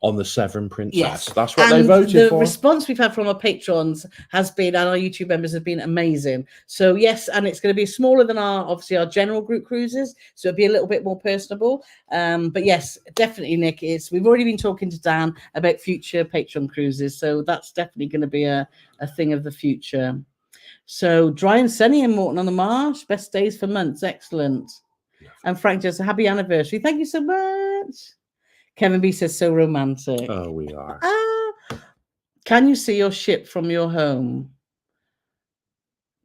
on the Severn Princess. Yes. That's what they voted for. The response we've had from our patrons has been, and our YouTube members have been amazing. So yes, and it's going to be smaller than our general group cruises, so it'll be a little bit more personable. But yes, definitely, Nick. We've already been talking to Dan about future Patreon cruises, so that's definitely going to be a thing of the future. So dry and sunny in Morton on the Marsh, best days for months, excellent. And Frank just a happy anniversary. Thank you so much. Kevin B says so romantic. Oh, we are. Can you see your ship from your home?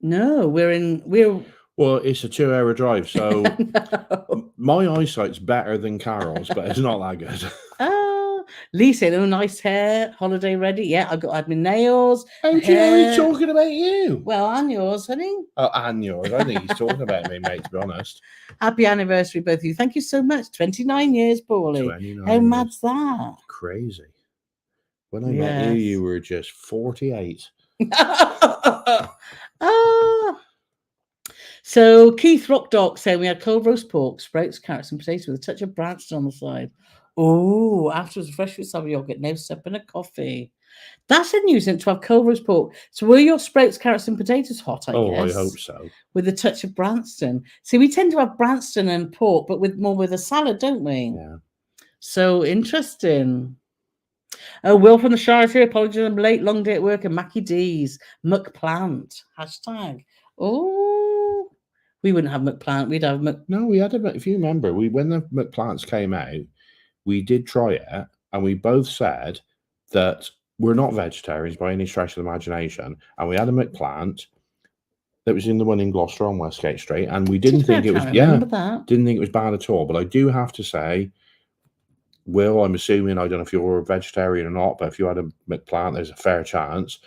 No, we're well, it's a 2-hour drive, so no. My eyesight's better than Carole's, but it's not that good. Lisa, no nice hair, holiday ready. Yeah, I got had my nails. How do you know he's hair. talking about you? Well, and yours, honey. Oh, and yours. I think he's talking about me, mate, to be honest. Happy anniversary, both of you. Thank you so much. 29 years, Paulie. 29 How years. mad's that? Crazy. When I met you, you were just 48. So Keith Rockdock saying we had cold roast pork, sprouts, carrots, and potatoes with a touch of Branston on the side. Oh, afterwards, fresh with some yogurt, no sup and a coffee. That's a nuisance to have cold roast pork. So were your sprouts, carrots, and potatoes hot? I guess. I hope so. With a touch of Branston. See, we tend to have Branston and pork, but with more with a salad, don't we? Yeah. So interesting. Oh, Will from the Shire is here. Apologies, I'm late. Long day at work. And Mackie D's McPlant hashtag. Oh, we wouldn't have McPlant. We'd have No, we had a. If you remember, when the McPlants came out, we did try it, and we both said that we're not vegetarians by any stretch of the imagination, and we had a McPlant that was in the one in Gloucester on Westgate Street, and we didn't think it was didn't think it was bad at all. But I do have to say, Will, I'm assuming, I don't know if you're a vegetarian or not, but if you had a McPlant, there's a fair chance.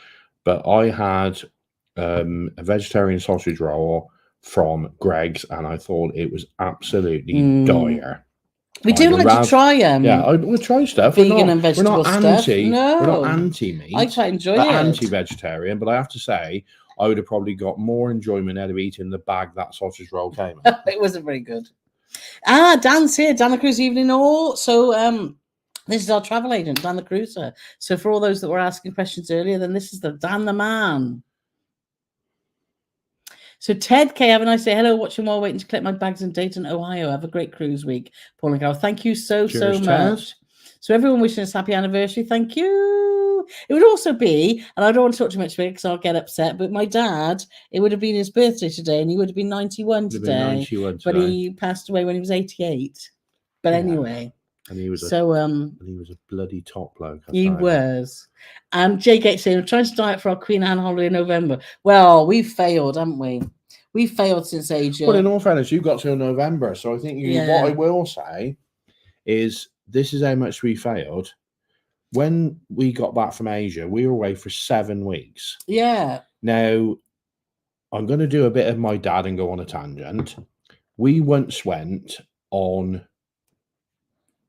But I had a vegetarian sausage roll from Greg's, and I thought it was absolutely dire. We do like to try them. Yeah, we'll try stuff. Vegan and vegetable we're not anti, stuff. No. We're not anti-meat. I quite enjoy it. Anti-vegetarian, but I have to say, I would have probably got more enjoyment out of eating the bag that sausage roll came in. It wasn't very good. Dan's here. Dan the Cruise Evening all. So this is our travel agent, Dan the Cruiser. So for all those that were asking questions earlier, then this is the Dan the Man. So Ted K, have a nice day. Hello, watching while waiting to collect my bags in Dayton, Ohio. Have a great cruise week. Paul and Carole, thank you so much. Ted. So everyone wishing us happy anniversary. Thank you. It would also be, and I don't want to talk too much about it because I'll get upset, but my dad, it would have been his birthday today, and he would have been 91 today. But he passed away when he was 88. But anyway. And he was and he was a bloody top bloke. He was. And Jay Gates saying, we're trying to diet for our Queen Anne holiday in November. Well, we've failed, haven't we? We've failed since Asia. Well, in all fairness, you got till November. So I think what I will say is this is how much we failed. When we got back from Asia, we were away for 7 weeks. Yeah. Now, I'm going to do a bit of my dad and go on a tangent. We once went on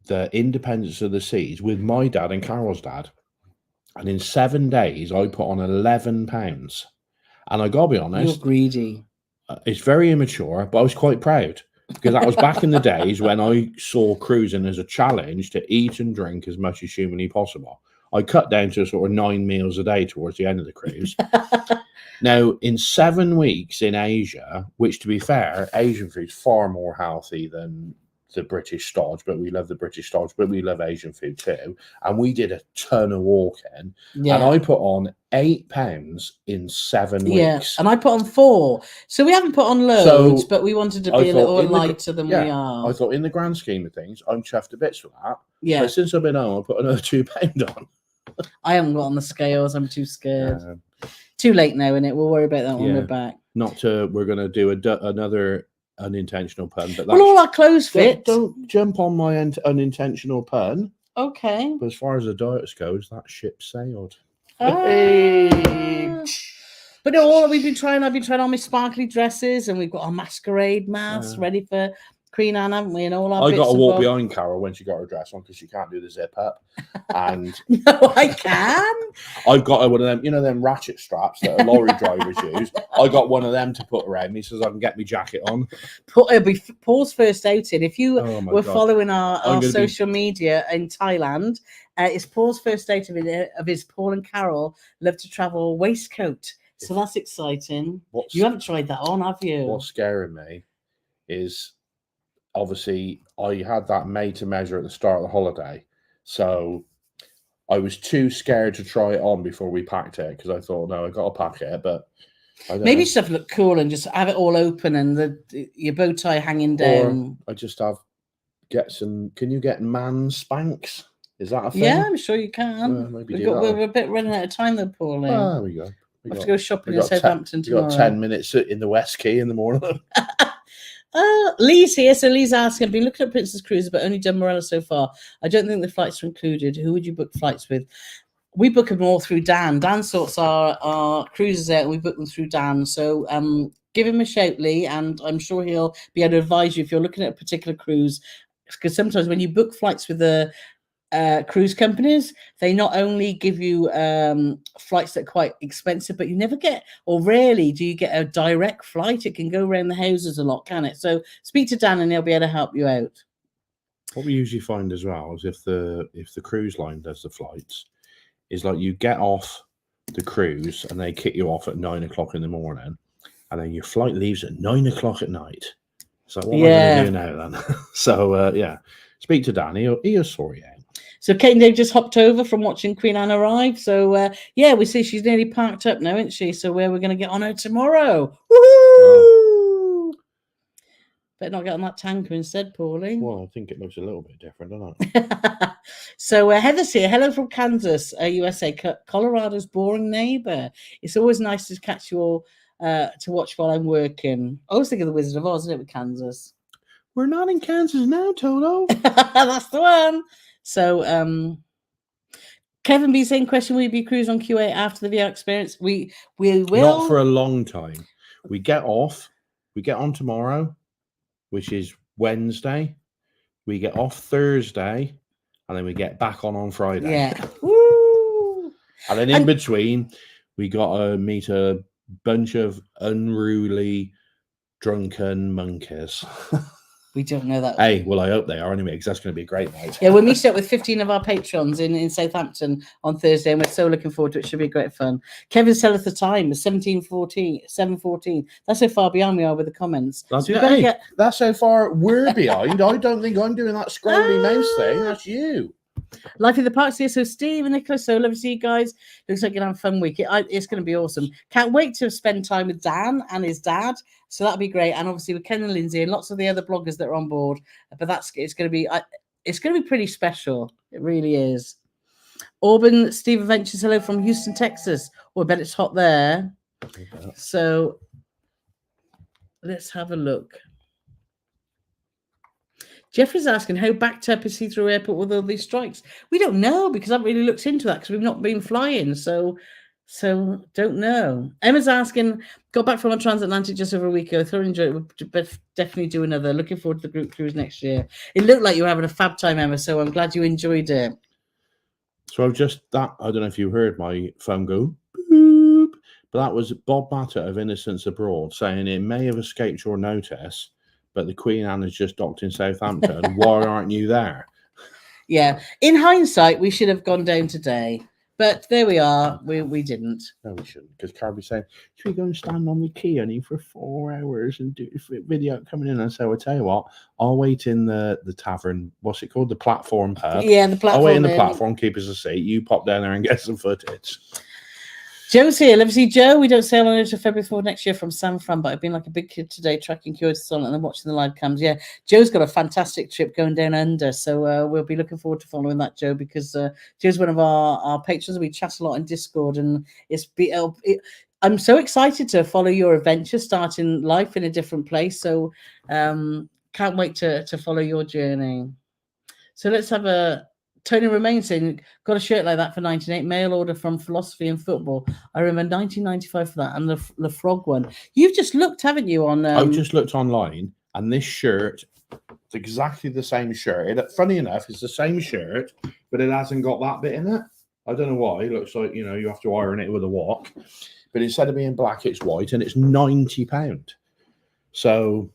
the Independence of the Seas with my dad and Carole's dad. And in 7 days, I put on 11 pounds. And I got to be honest. You're greedy. It's very immature, but I was quite proud. Because that was back in the days when I saw cruising as a challenge to eat and drink as much as humanly possible. I cut down to sort of 9 meals a day towards the end of the cruise. Now, in 7 weeks in Asia, which to be fair, Asian food's far more healthy than the British stodge, but we love the British stodge, but we love Asian food too. And we did a ton of walking. Yeah. And I put on 8 pounds in 7 weeks. Yeah, and I put on 4. So we haven't put on loads, but we wanted to be a little lighter than we are. I thought in the grand scheme of things, I'm chuffed to bits for that. Yeah. But since I've been home, I put another £2 on. I haven't got on the scales. I'm too scared. Too late now, innit? We'll worry about that when we're back. We're going to do another unintentional pun, but well, all our clothes fit. Don't jump on my unintentional pun. Okay. But as far as the diets goes, that ship sailed. Hey. But all I've been trying on my sparkly dresses, and we've got our masquerade masks ready for Queen Anne, haven't we? And all our I got to walk behind Carole when she got her dress on because she can't do the zip up. And no, I can. I've got one of them, them ratchet straps that lorry drivers use. I got one of them to put around me so I can get my jacket on. It'll be Paul's first outing. If you were following our social media in Thailand, it's Paul's first outing of his Paul and Carole Love to Travel waistcoat. So that's exciting. You haven't tried that on, have you? What's scaring me is obviously I had that made to measure at the start of the holiday. So I was too scared to try it on before we packed it because I thought, no, I got to pack it. But I don't maybe stuff look cool and just have it all open and your bow tie hanging down. Or I just can you get man Spanx? Is that a thing? Yeah, I'm sure you can. We're a bit running out of time though, Paul. Oh, there we go. We have to go shopping in Southampton tomorrow. We've got 10 minutes in the West Quay in the morning. Lee's here. So Lee's asking, I've been looking at Princess Cruises, but only done Morella so far. I don't think the flights are included. Who would you book flights with? We book them all through Dan. Dan sorts our cruises out, and we book them through Dan. So give him a shout, Lee, and I'm sure he'll be able to advise you if you're looking at a particular cruise. Because sometimes when you book flights with the cruise companies, they not only give you flights that are quite expensive, but you never get, or rarely do you get, a direct flight. It can go around the houses a lot, can it? So speak to Dan and he'll be able to help you out. What we usually find as well is if the cruise line does the flights, is like you get off the cruise and they kick you off at 9 o'clock in the morning, and then your flight leaves at 9 o'clock at night. So what am I going to do now then? So yeah, speak to Dan. He'll sort you out. So Kate and Dave just hopped over from watching Queen Anne arrive. So yeah, we see she's nearly parked up now, isn't she? So we're going to get on her tomorrow. Woohoo! Better not get on that tanker instead, Pauline. Well, I think it looks a little bit different, doesn't it? So Heather's here. Hello from Kansas, USA. Colorado's boring neighbor. It's always nice to catch you all to watch while I'm working. I always think of the Wizard of Oz, isn't it, with Kansas? We're not in Kansas now, Toto. That's the one. So Kevin B saying, question, will you be cruise on QA after the VR experience? We will. Not for a long time. We get off. We get on tomorrow, which is Wednesday. We get off Thursday, and then we get back on Friday. Yeah. Woo! And then in between, we got to meet a bunch of unruly, drunken monkeys. We don't know that. Hey, well, I hope they are anyway, because that's going to be a great night. Yeah, we're meeting up with 15 of our patrons in Southampton on Thursday, and we're so looking forward to it. It should be great fun. Kevin tell us the time is 7:14. That's how far behind we are with the comments. That's how far we're behind. I don't think I'm doing that scrolly mouse thing. That's you. Life in the Park's here. So Steve and Nicholas, so lovely to see you guys. Looks like you're going to have a fun week. It's going to be awesome. Can't wait to spend time with Dan and his dad. So that'll be great. And obviously with Ken and Lindsay and lots of the other bloggers that are on board. But it's going to be pretty special. It really is. Auburn Steve Adventures, hello from Houston, Texas. Oh, I bet it's hot there. So let's have a look. Jeffrey's asking, how backed up is Heathrow Airport with all these strikes? We don't know, because I haven't really looked into that because we've not been flying. So don't know. Emma's asking, got back from a transatlantic just over a week ago. Thoroughly enjoyed it. We'll definitely do another. Looking forward to the group cruise next year. It looked like you were having a fab time, Emma, so I'm glad you enjoyed it. So I don't know if you heard my phone go boop, but that was Bob Matter of Innocents Abroad saying it may have escaped your notice, but the Queen Anne has just docked in Southampton. Why aren't you there? Yeah. In hindsight, we should have gone down today. But there we are. We didn't. No, we shouldn't. Because Carole was saying, should we go and stand on the quay only for 4 hours and do a video coming in? And so I'll tell you what, I'll wait in the tavern. What's it called? The platform pub. Yeah, the platform. I'll wait in the platform, keep us a seat. You pop down there and get some footage. Joe's here. Let me see Joe. We don't sail on until February 4 next year from San Fran, but I've been like a big kid today, tracking curious on and then watching the live cams. Yeah, Joe's got a fantastic trip going down under, so we'll be looking forward to following that, Joe, because Joe's one of our patrons. We chat a lot in Discord, and I'm so excited to follow your adventure, starting life in a different place. So can't wait to follow your journey. So let's have a. Tony Romain saying, got a shirt like that for 1998, mail order from Philosophy and Football. I remember 1995 for that, and the frog one. You've just looked, haven't you, on... I've just looked online, and this shirt, it's exactly the same shirt. Funny enough, it's the same shirt, but it hasn't got that bit in it. I don't know why. It looks like, you have to iron it with a wok. But instead of being black, it's white, and it's £90. So...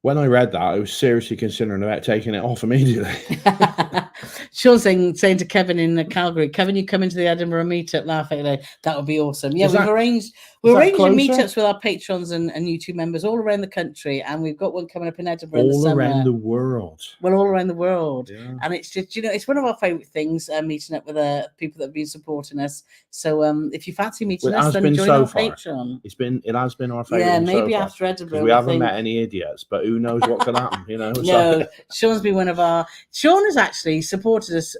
when I read that, I was seriously considering about taking it off immediately. Sean saying to Kevin in Calgary, Kevin, you come into the Edinburgh meetup, laugh at it. That would be awesome. Yeah, we're arranging meetups with our patrons and YouTube members all around the country, and we've got one coming up in Edinburgh in the summer. All around the world. Well, all around the world. Yeah. And it's just, it's one of our favourite things, meeting up with people that have been supporting us. So if you fancy meeting us, then join our Patreon. It has been our favourite. Yeah, maybe so after Edinburgh. We haven't met any idiots, but who knows what can happen, No, Sean's been one of our... Sean has actually supported us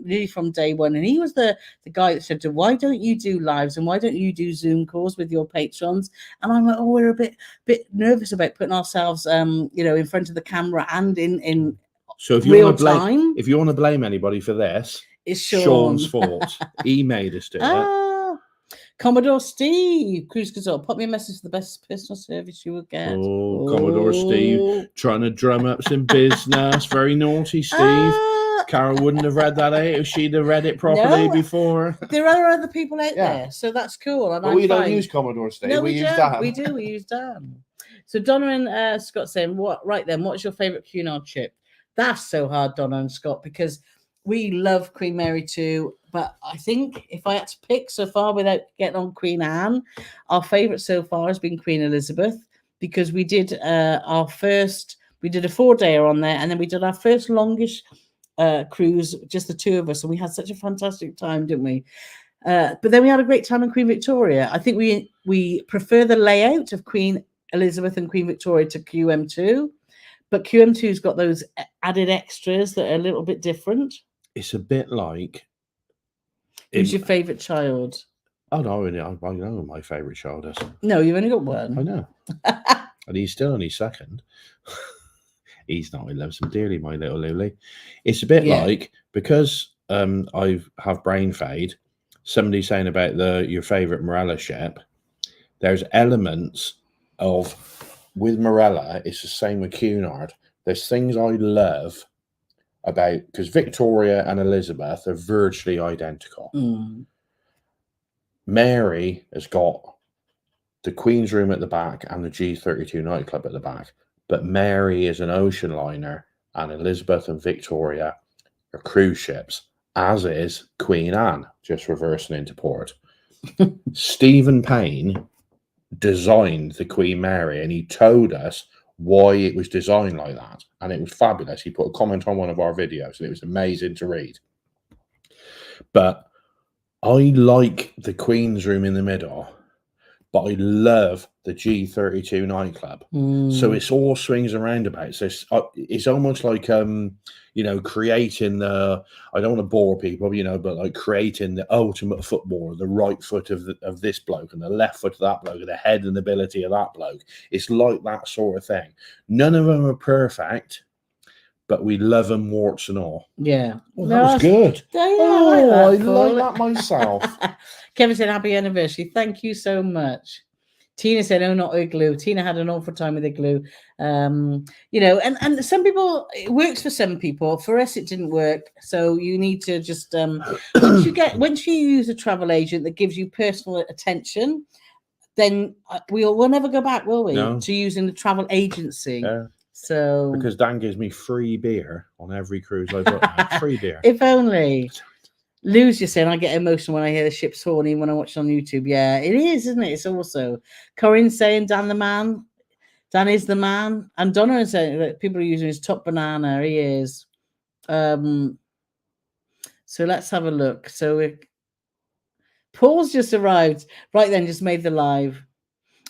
really from day one, and he was the guy that said, why don't you do lives and why don't you do Zoom calls with with your patrons. And I'm like, oh, we're a bit nervous about putting ourselves, in front of the camera and in So if you real want to blame, time. if you want to blame anybody for this, It's Sean's fault. He made us do it. Commodore Steve, Cruise Consult, pop me a message for the best personal service you would get. Oh, Commodore Steve, trying to drum up some business. Very naughty, Steve. Carole wouldn't have read that out if she'd have read it properly before. There are other people out there, so that's cool. And but we don't use Commodore Steve. No, we use Dan. We do. We use Dan. So Donna and Scott saying, Right then, what's your favourite Cunard chip? That's so hard, Donna and Scott, because we love Queen Mary too. But I think if I had to pick so far without getting on Queen Anne, our favourite so far has been Queen Elizabeth, because we did a 4-dayer on there, and then we did our first longish cruise, just the two of us, and we had such a fantastic time, didn't we? But then we had a great time in Queen Victoria. I think we prefer the layout of Queen Elizabeth and Queen Victoria to QM2, but QM2's got those added extras that are a little bit different. It's a bit like... Who's your favourite child? Oh, no, I know who my favourite child is. No, you've only got one. I know. And he's still only second. He's not. He loves him dearly, my little Lily. It's a bit like, because I have brain fade, somebody saying about your favourite Morella ship, there's elements of, with Morella, it's the same with Cunard. There's things I love about, because Victoria and Elizabeth are virtually identical. Mary has got the Queen's Room at the back and the G32 nightclub at the back, but Mary is an ocean liner and Elizabeth and Victoria are cruise ships, as is Queen Anne, just reversing into port. Stephen Payne designed the Queen Mary, and he told us why it was designed like that, and it was fabulous. He put a comment on one of our videos, and it was amazing to read. But I like the Queen's Room in the middle, but I love the G32 nightclub. So it's all swings and roundabouts. So it's almost like creating the, I don't want to bore people, but like creating the ultimate footballer, the right foot of this bloke and the left foot of that bloke and the head and ability of that bloke. It's like that sort of thing. None of them are perfect, but we love them warts and all. Yeah. Well, that was good. Yeah, I like that myself. Kevin said, happy anniversary. Thank you so much. Tina said, oh, not Igloo. Tina had an awful time with Igloo. And some people, it works for some people. For us, it didn't work. So you need to just, once you use a travel agent that gives you personal attention, then we'll never go back, will we? No. To using the travel agency. Yeah. So because Dan gives me free beer on every cruise I book. Free beer. If only. Lou's just saying, I get emotional when I hear the ship's horn, even when I watch it on YouTube. Yeah, it is, isn't it? It's also Corinne saying, Dan the man. Dan is the man. And Donna is saying that people are using his top banana. He is. So let's have a look. So Paul's just arrived. Right then, just made the live.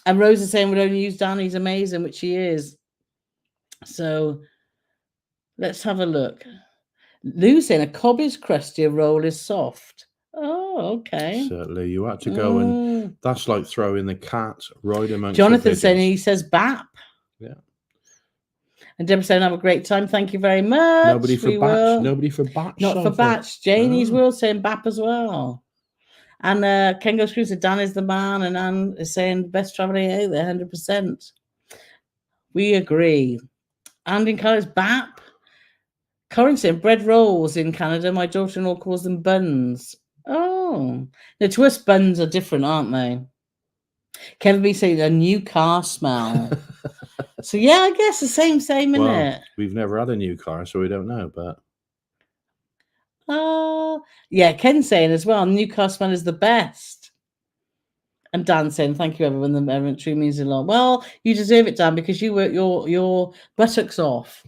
And Rose is saying, we'd only use Dan. He's amazing, which he is. So let's have a look. Lou's saying a cob is crusty, a roll is soft. Oh, okay. Certainly, you had to go and that's like throwing the cat right amongst. Jonathan saying he says BAP. Yeah. And Deborah saying have a great time. Thank you very much. Nobody for batch. Nobody for batch. Not for batch. Janie's World saying BAP as well. And Ken Goes Cruise said Dan is the man, and Anne is saying best traveling out there, 100%. We agree. And in Canada's BAP. Corinne saying bread rolls in Canada. My daughter-in-law calls them buns. Oh. Now, to us, buns are different, aren't they? Kevin B saying a new car smell. So, yeah, I guess the same, isn't it? We've never had a new car, so we don't know, but... yeah, Ken saying as well, new car smell is the best. And Dan saying, thank you, everyone. The inventory means a lot. Well, you deserve it, Dan, because you work your buttocks off.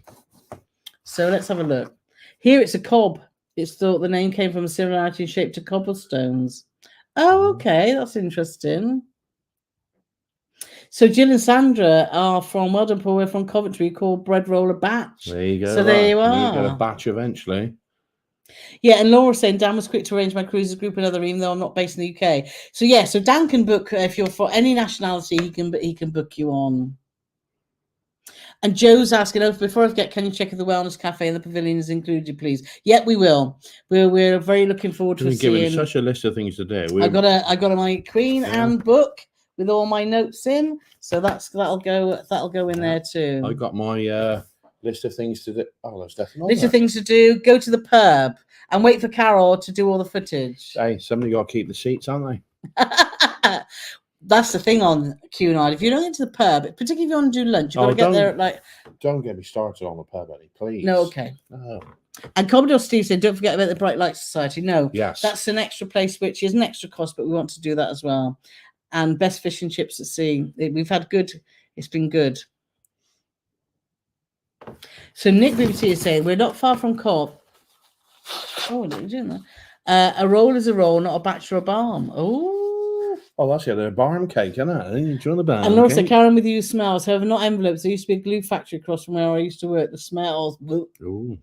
So let's have a look. Here it's a cob. It's thought the name came from a similarity in shape to cobblestones. Oh, okay. That's interesting. So Jill and Sandra are from Weldon, we're from Coventry, called Bread Roller Batch. There you go. So there you are. You get a batch eventually. Yeah, and Laura's saying Dan was quick to arrange my cruises group another, even though I'm not based in the UK. So yeah, so Dan can book if you're for any nationality, he can book you on. And Joe's asking, oh, before I forget, can you check if the wellness cafe and the pavilion is included, please? Yep, we will. We're very looking forward to seeing. Such a list of things to do. I got my Queen Anne book with all my notes in, so that'll go in there too. I got my list of things to do. Oh, that's definitely list of things to do. Go to the pub and wait for Carole to do all the footage. Hey, somebody got to keep the seats, aren't they? That's the thing on Cunard. If you're not into the pub, particularly if you want to do lunch, you've got to get there at like. Don't get me started on the pub, Eddie, please. No, okay. No. And Commodore Steve said, don't forget about the Bright Light Society. No, yes, that's an extra place, which is an extra cost, but we want to do that as well. And best fish and chips at sea. We've had good. It's been good. So Nick BBC is saying we're not far from Cork. Oh, what are you doing there? A roll is a roll, not a batch or a balm. Oh, that's the other barm cake, isn't it? Enjoy the barm. And also, Karen with you smells. However, not envelopes. There used to be a glue factory across from where I used to work. The smells. Ooh.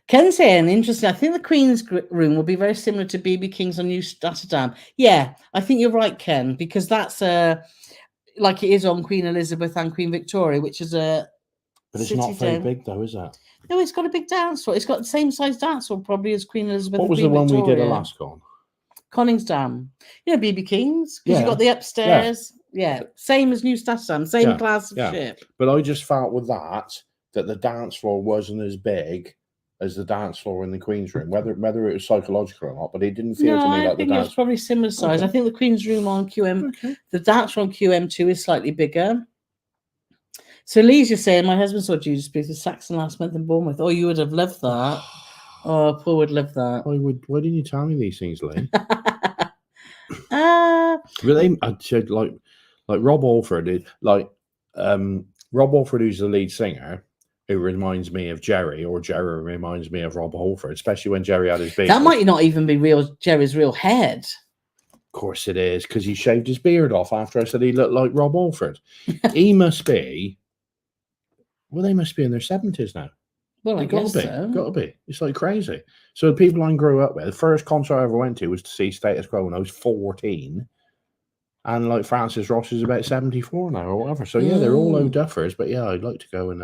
Ken's saying, interesting. I think the Queen's room will be very similar to BB King's on New Amsterdam. Yeah, I think you're right, Ken, because that's like it is on Queen Elizabeth and Queen Victoria, which is a. But it's not very big, though, is it? No, it's got a big dance floor. It's got the same size dance floor, probably as Queen Elizabeth. What was the one we did at last con? Coningsdam. You know, BB King's, because you got the upstairs. Yeah, same as New Amsterdam, same class of ship. But I just felt with that the dance floor wasn't as big as the dance floor in the Queen's room, whether it was psychological or not, but it didn't feel to me like the dance. It was probably similar size. I think the Queen's room on QM, the dance floor on QM2 is slightly bigger. So Lee's just saying, my husband saw Judas Priest with Saxon last month in Bournemouth. Oh, you would have loved that. Oh, Paul would love that. I would. Why didn't you tell me these things, Lee? Really, I said like Rob Alford, Rob Alford, who's the lead singer, who reminds me of Jerry, or Jerry reminds me of Rob Alford, especially when Jerry had his beard. That might not even be Jerry's real head. Of course it is, because he shaved his beard off after I said he looked like Rob Alford. He must be. Well, they must be in their 70s now. Well, I guess so. Got to be. It's like crazy. So the people I grew up with, the first concert I ever went to was to see Status Quo when I was 14. And like Francis Ross is about 74 now or whatever. So yeah, they're all old duffers. But yeah, I'd like to go and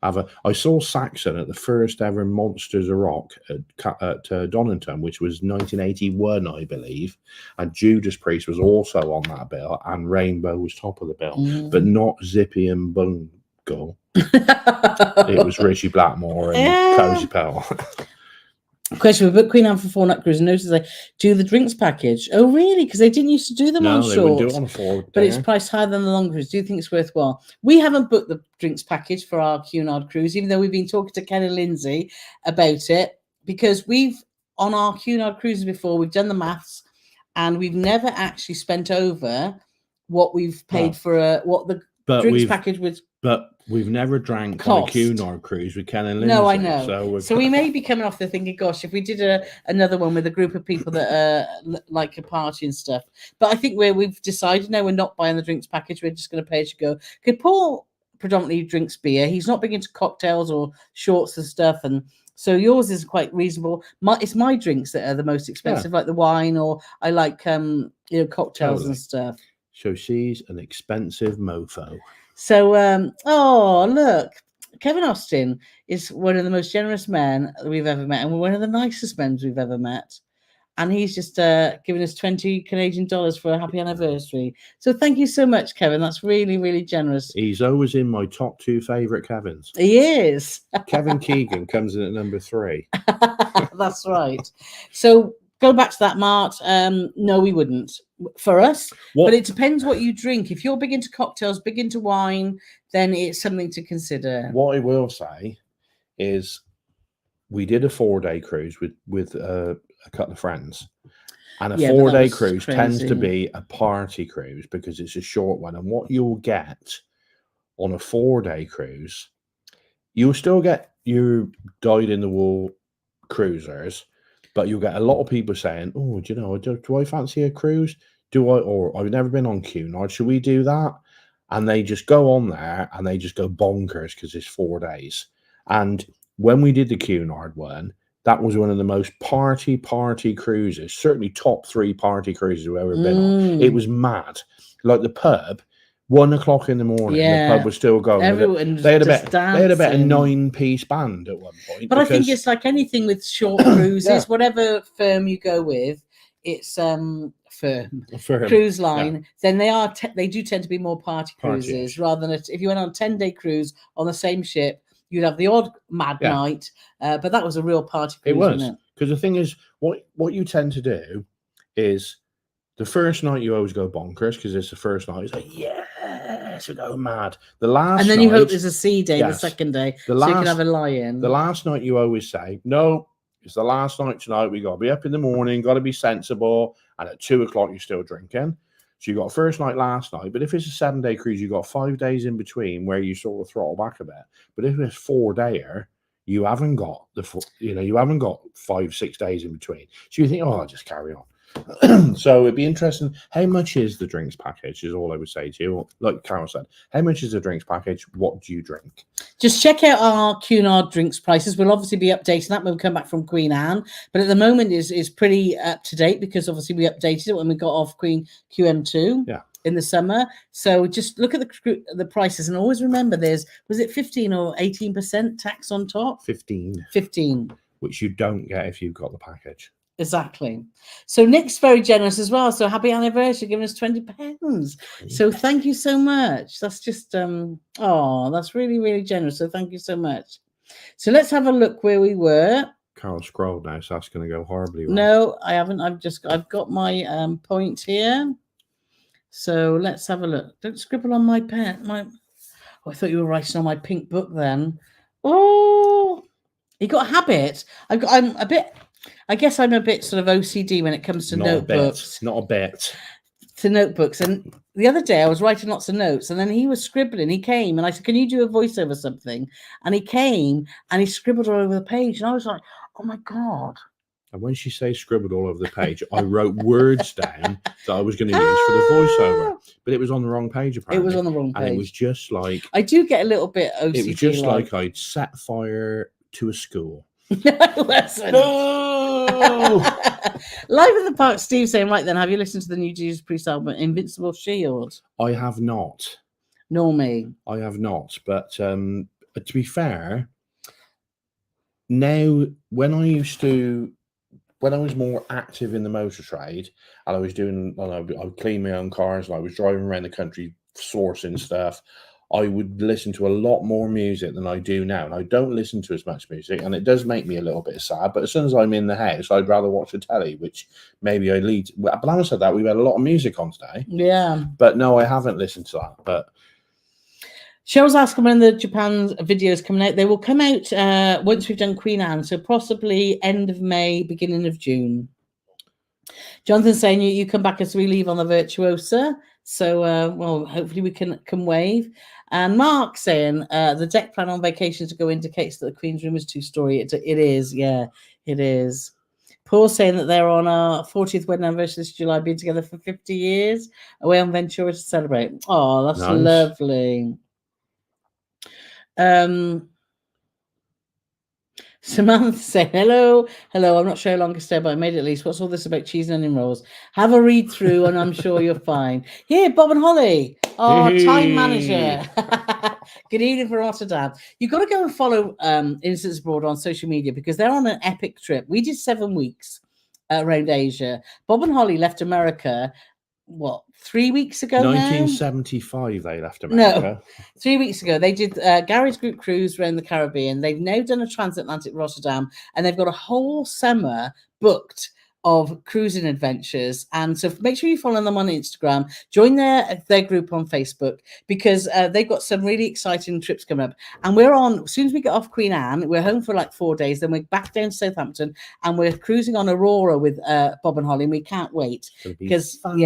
have a... I saw Saxon at the first ever Monsters of Rock at Donington, which was 1981, I believe. And Judas Priest was also on that bill. And Rainbow was top of the bill. But not Zippy and Bungle. It was Richie Blackmore and Cozy Powell. Question: we booked Queen Anne for 4-night cruise and noticed they do the drinks package. Oh, really? Because they didn't used to do them on short. No, they wouldn't do it on a 4. But it's priced higher than the long cruise. Do you think it's worthwhile? We haven't booked the drinks package for our Cunard cruise, even though we've been talking to Ken and Lindsay about it, because we've on our Cunard cruises before, we've done the maths, and we've never actually spent over what we've paid for what the drinks package was. But we've never drank on a Cunard cruise with Ken and Lindsay. No, I know. So we may be coming off there thinking, gosh, if we did another one with a group of people that like a party and stuff. But I think we've decided, no, we're not buying the drinks package. We're just going to pay as you go. Because Paul predominantly drinks beer. He's not big into cocktails or shorts and stuff. And so yours is quite reasonable. It's my drinks that are the most expensive, like the wine, or I like cocktails and stuff. So she's an expensive mofo. So, look, Kevin Austin is one of the most generous men we've ever met, and one of the nicest men we've ever met. And he's just given us $20 Canadian for a happy anniversary. So thank you so much, Kevin. That's really, really generous. He's always in my top 2 favourite Kevins. He is. Kevin Keegan comes in at number 3. That's right. So go back to that, Mart. No, we wouldn't. For us, but it depends what you drink. If you're big into cocktails, big into wine, then it's something to consider. What I will say is we did a 4-day cruise with a couple of friends. And a 4-day cruise tends to be a party cruise because it's a short one. And what you'll get on a 4-day cruise, you'll still get your dyed-in-the-wool cruisers, but you'll get a lot of people saying, oh, do I fancy a cruise? Or I've never been on Cunard. Should we do that? And they just go on there and they just go bonkers because it's 4 days. And when we did the Cunard one, that was one of the most party cruises, certainly top 3 party cruises we've ever been on. It was mad. Like the pub, 1 o'clock in the morning, the pub was still going. Everyone they had just they had about a 9-piece band at one point. But I think it's like anything with short cruises, whatever firm you go with, it's cruise line. Then they do tend to be more party cruises rather than if you went on a 10-day cruise on the same ship. You'd have the odd mad night, but that was a real party cruise. It was, because the thing is, what you tend to do is the first night you always go bonkers because it's the first night. It's like, yes, we go mad. The last, and then night, you hope there's a sea day the second day, so you can have a lie-in. The last night you always say, no, it's the last night tonight. We got to be up in the morning, got to be sensible, and at 2 o'clock you're still drinking. So you got first night, last night, but if it's a 7-day cruise, you got 5 days in between where you sort of throttle back a bit. But if it's 4-dayer, you haven't got you haven't got 5-6 days in between. So you think, oh, I'll just carry on. So it'd be interesting. How much is the drinks package? Is all I would say to you. Like Carole said, how much is the drinks package? What do you drink? Just check out our Cunard drinks prices. We'll obviously be updating that when we come back from Queen Anne, but at the moment is pretty up to date because obviously we updated it when we got off Queen QM2 in the summer. So just look at the prices and always remember was it 15 or 18% tax on top? 15, which you don't get if you've got the package. Exactly. So Nick's very generous as well. So happy anniversary, giving us £20. So thank you so much. That's just that's really, really generous. So thank you so much. So let's have a look where we were. Carole scrolled now, so that's going to go horribly wrong. No, I haven't. I've got my point here. So let's have a look. Don't scribble on my pen. I thought you were writing on my pink book then. Oh, you got a habit. I guess I'm a bit sort of OCD when it comes to notebooks. Not a bit. To notebooks. And the other day I was writing lots of notes and then he was scribbling. He came and I said, can you do a voiceover something? And he came and he scribbled all over the page. And I was like, oh my God. And when she says scribbled all over the page, I wrote words down that I was going to use for the voiceover. But it was on the wrong page, apparently. It was on the wrong page. And it was just like... I do get a little bit OCD. It was just like I'd set fire to a school. Listen. No! Live in the Park, Steve saying, right then, have you listened to the new Jesus Priest album, Invincible Shield? I have not. Nor me. I have not. But to be fair, now when I was more active in the motor trade and I was doing, I would clean my own cars and I was driving around the country sourcing stuff, I would listen to a lot more music than I do now. And I don't listen to as much music, and it does make me a little bit sad. But as soon as I'm in the house, I'd rather watch the telly, which maybe I lead. But having said that, we've had a lot of music on today. Yeah. But no, I haven't listened to that. But Cheryl's asking when the Japan videos coming out. They will come out once we've done Queen Anne, so possibly end of May, beginning of June. Jonathan's saying you come back as we leave on the Virtuosa. So, well, hopefully we can wave. And Mark saying the deck plan on vacation to go indicates that the Queen's Room is 2-story. It is, yeah, it is. Paul saying that they're on our 40th wedding anniversary this July, been together for 50 years, away on Ventura to celebrate. Oh, that's nice. Lovely. Samantha saying, hello. I'm not sure how long I stay, but I made it at least. What's all this about cheese and onion rolls? Have a read through and I'm sure you're fine. Here, Bob and Holly, our time manager. Good evening from Rotterdam. You've got to go and follow Innocents Abroad on social media because they're on an epic trip. We did 7 weeks around Asia. Bob and Holly left America, 3 weeks ago 1975 now? They left America. No, 3 weeks ago. They did Gary's group cruise around the Caribbean. They've now done a transatlantic Rotterdam, and they've got a whole summer booked of cruising adventures. And so make sure you follow them on Instagram, join their group on Facebook, because they've got some really exciting trips coming up. And we're on, as soon as we get off Queen Anne, we're home for like 4 days, then we're back down to Southampton and we're cruising on Aurora with Bob and Holly, and we can't wait because Bob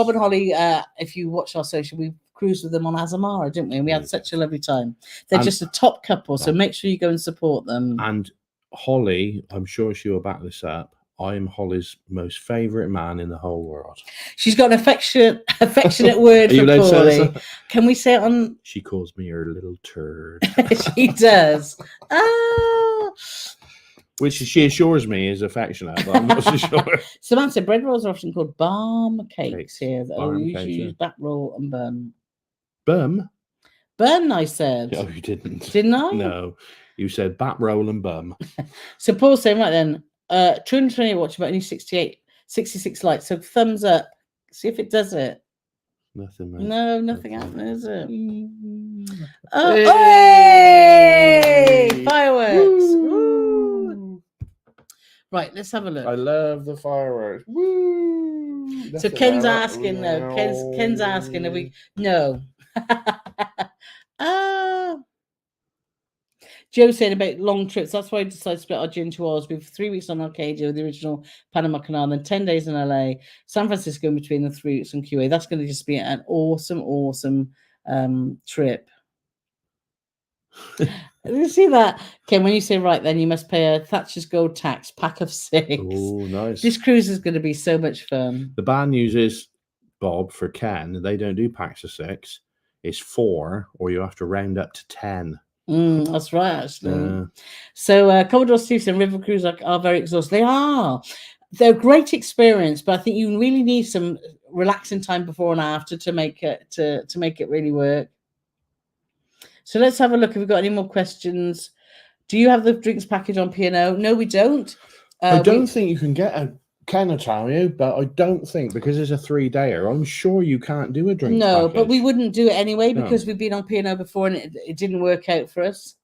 and Holly, if you watch our social, we cruised with them on Azamara, didn't we? And we had such a lovely time. They're just a top couple, so make sure you go and support them. And Holly, I'm sure she will back this up, I'm Holly's most favourite man in the whole world. She's got an affectionate word for Paulie. Can we say it on? She calls me her little turd. She does. Ah. Which she assures me is affectionate, but I'm not so sure. Samantha, bread rolls are often called barm cakes here. That Barm usually cakes, use bat roll and bun. Bum? Bun, I said. Oh, you didn't. Didn't I? No. You said bat roll and bum. So Paul's saying, right then, 228 watch, but only 66 likes. So thumbs up. See if it does it. Nothing, mate. No, nothing happened, is it? Oh, hey! Fireworks! Woo! Right, let's have a look. I love the fireworks. Woo! So Ken's asking, though. Ken's asking, are we... No. Joe said about long trips. That's why I decided to split our gym to Oz. We've 3 weeks on Arcadia with the original Panama Canal, then 10 days in LA, San Francisco in between the 3 weeks on QA. That's going to just be an awesome trip. You see that? Ken, when you say right, then you must pay a Thatcher's Gold tax, pack of 6. Oh, nice. This cruise is going to be so much fun. The bad news is, Bob, for Ken, they don't do packs of 6. It's 4, or you have to round up to 10. That's right, actually. So Commodore Stevenson, River Cruise are very exhausting. They are. They're a great experience, but I think you really need some relaxing time before and after to make it to make it really work. So let's have a look. Have we got any more questions? Do you have the drinks package on P&O? No, we don't. I don't think you can get a Ken will tell you, but I don't think, because it's a 3-dayer, I'm sure you can't do a drinks No, package. but we wouldn't do it anyway because we've been on P&O before and it didn't work out for us.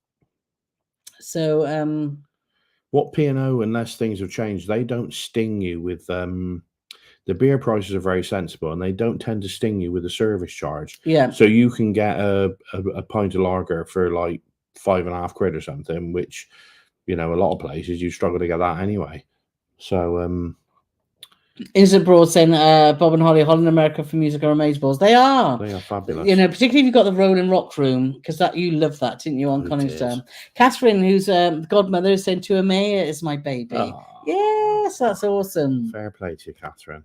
So what P&O, unless things have changed, they don't sting you with the beer prices are very sensible and they don't tend to sting you with a service charge. Yeah. So you can get a pint of lager for like £5.50 or something, which, you know, a lot of places you struggle to get that anyway. So Innocent Broad saying Bob and Holland America for music are amazeballs. They are. They are fabulous. You know, particularly if you've got the Rolling Rock Room, because that you love that, didn't you, on Cunard? Catherine, who's Godmother, is saying to Amaya is my baby. Oh, yes, that's awesome. Fair play to you, Catherine.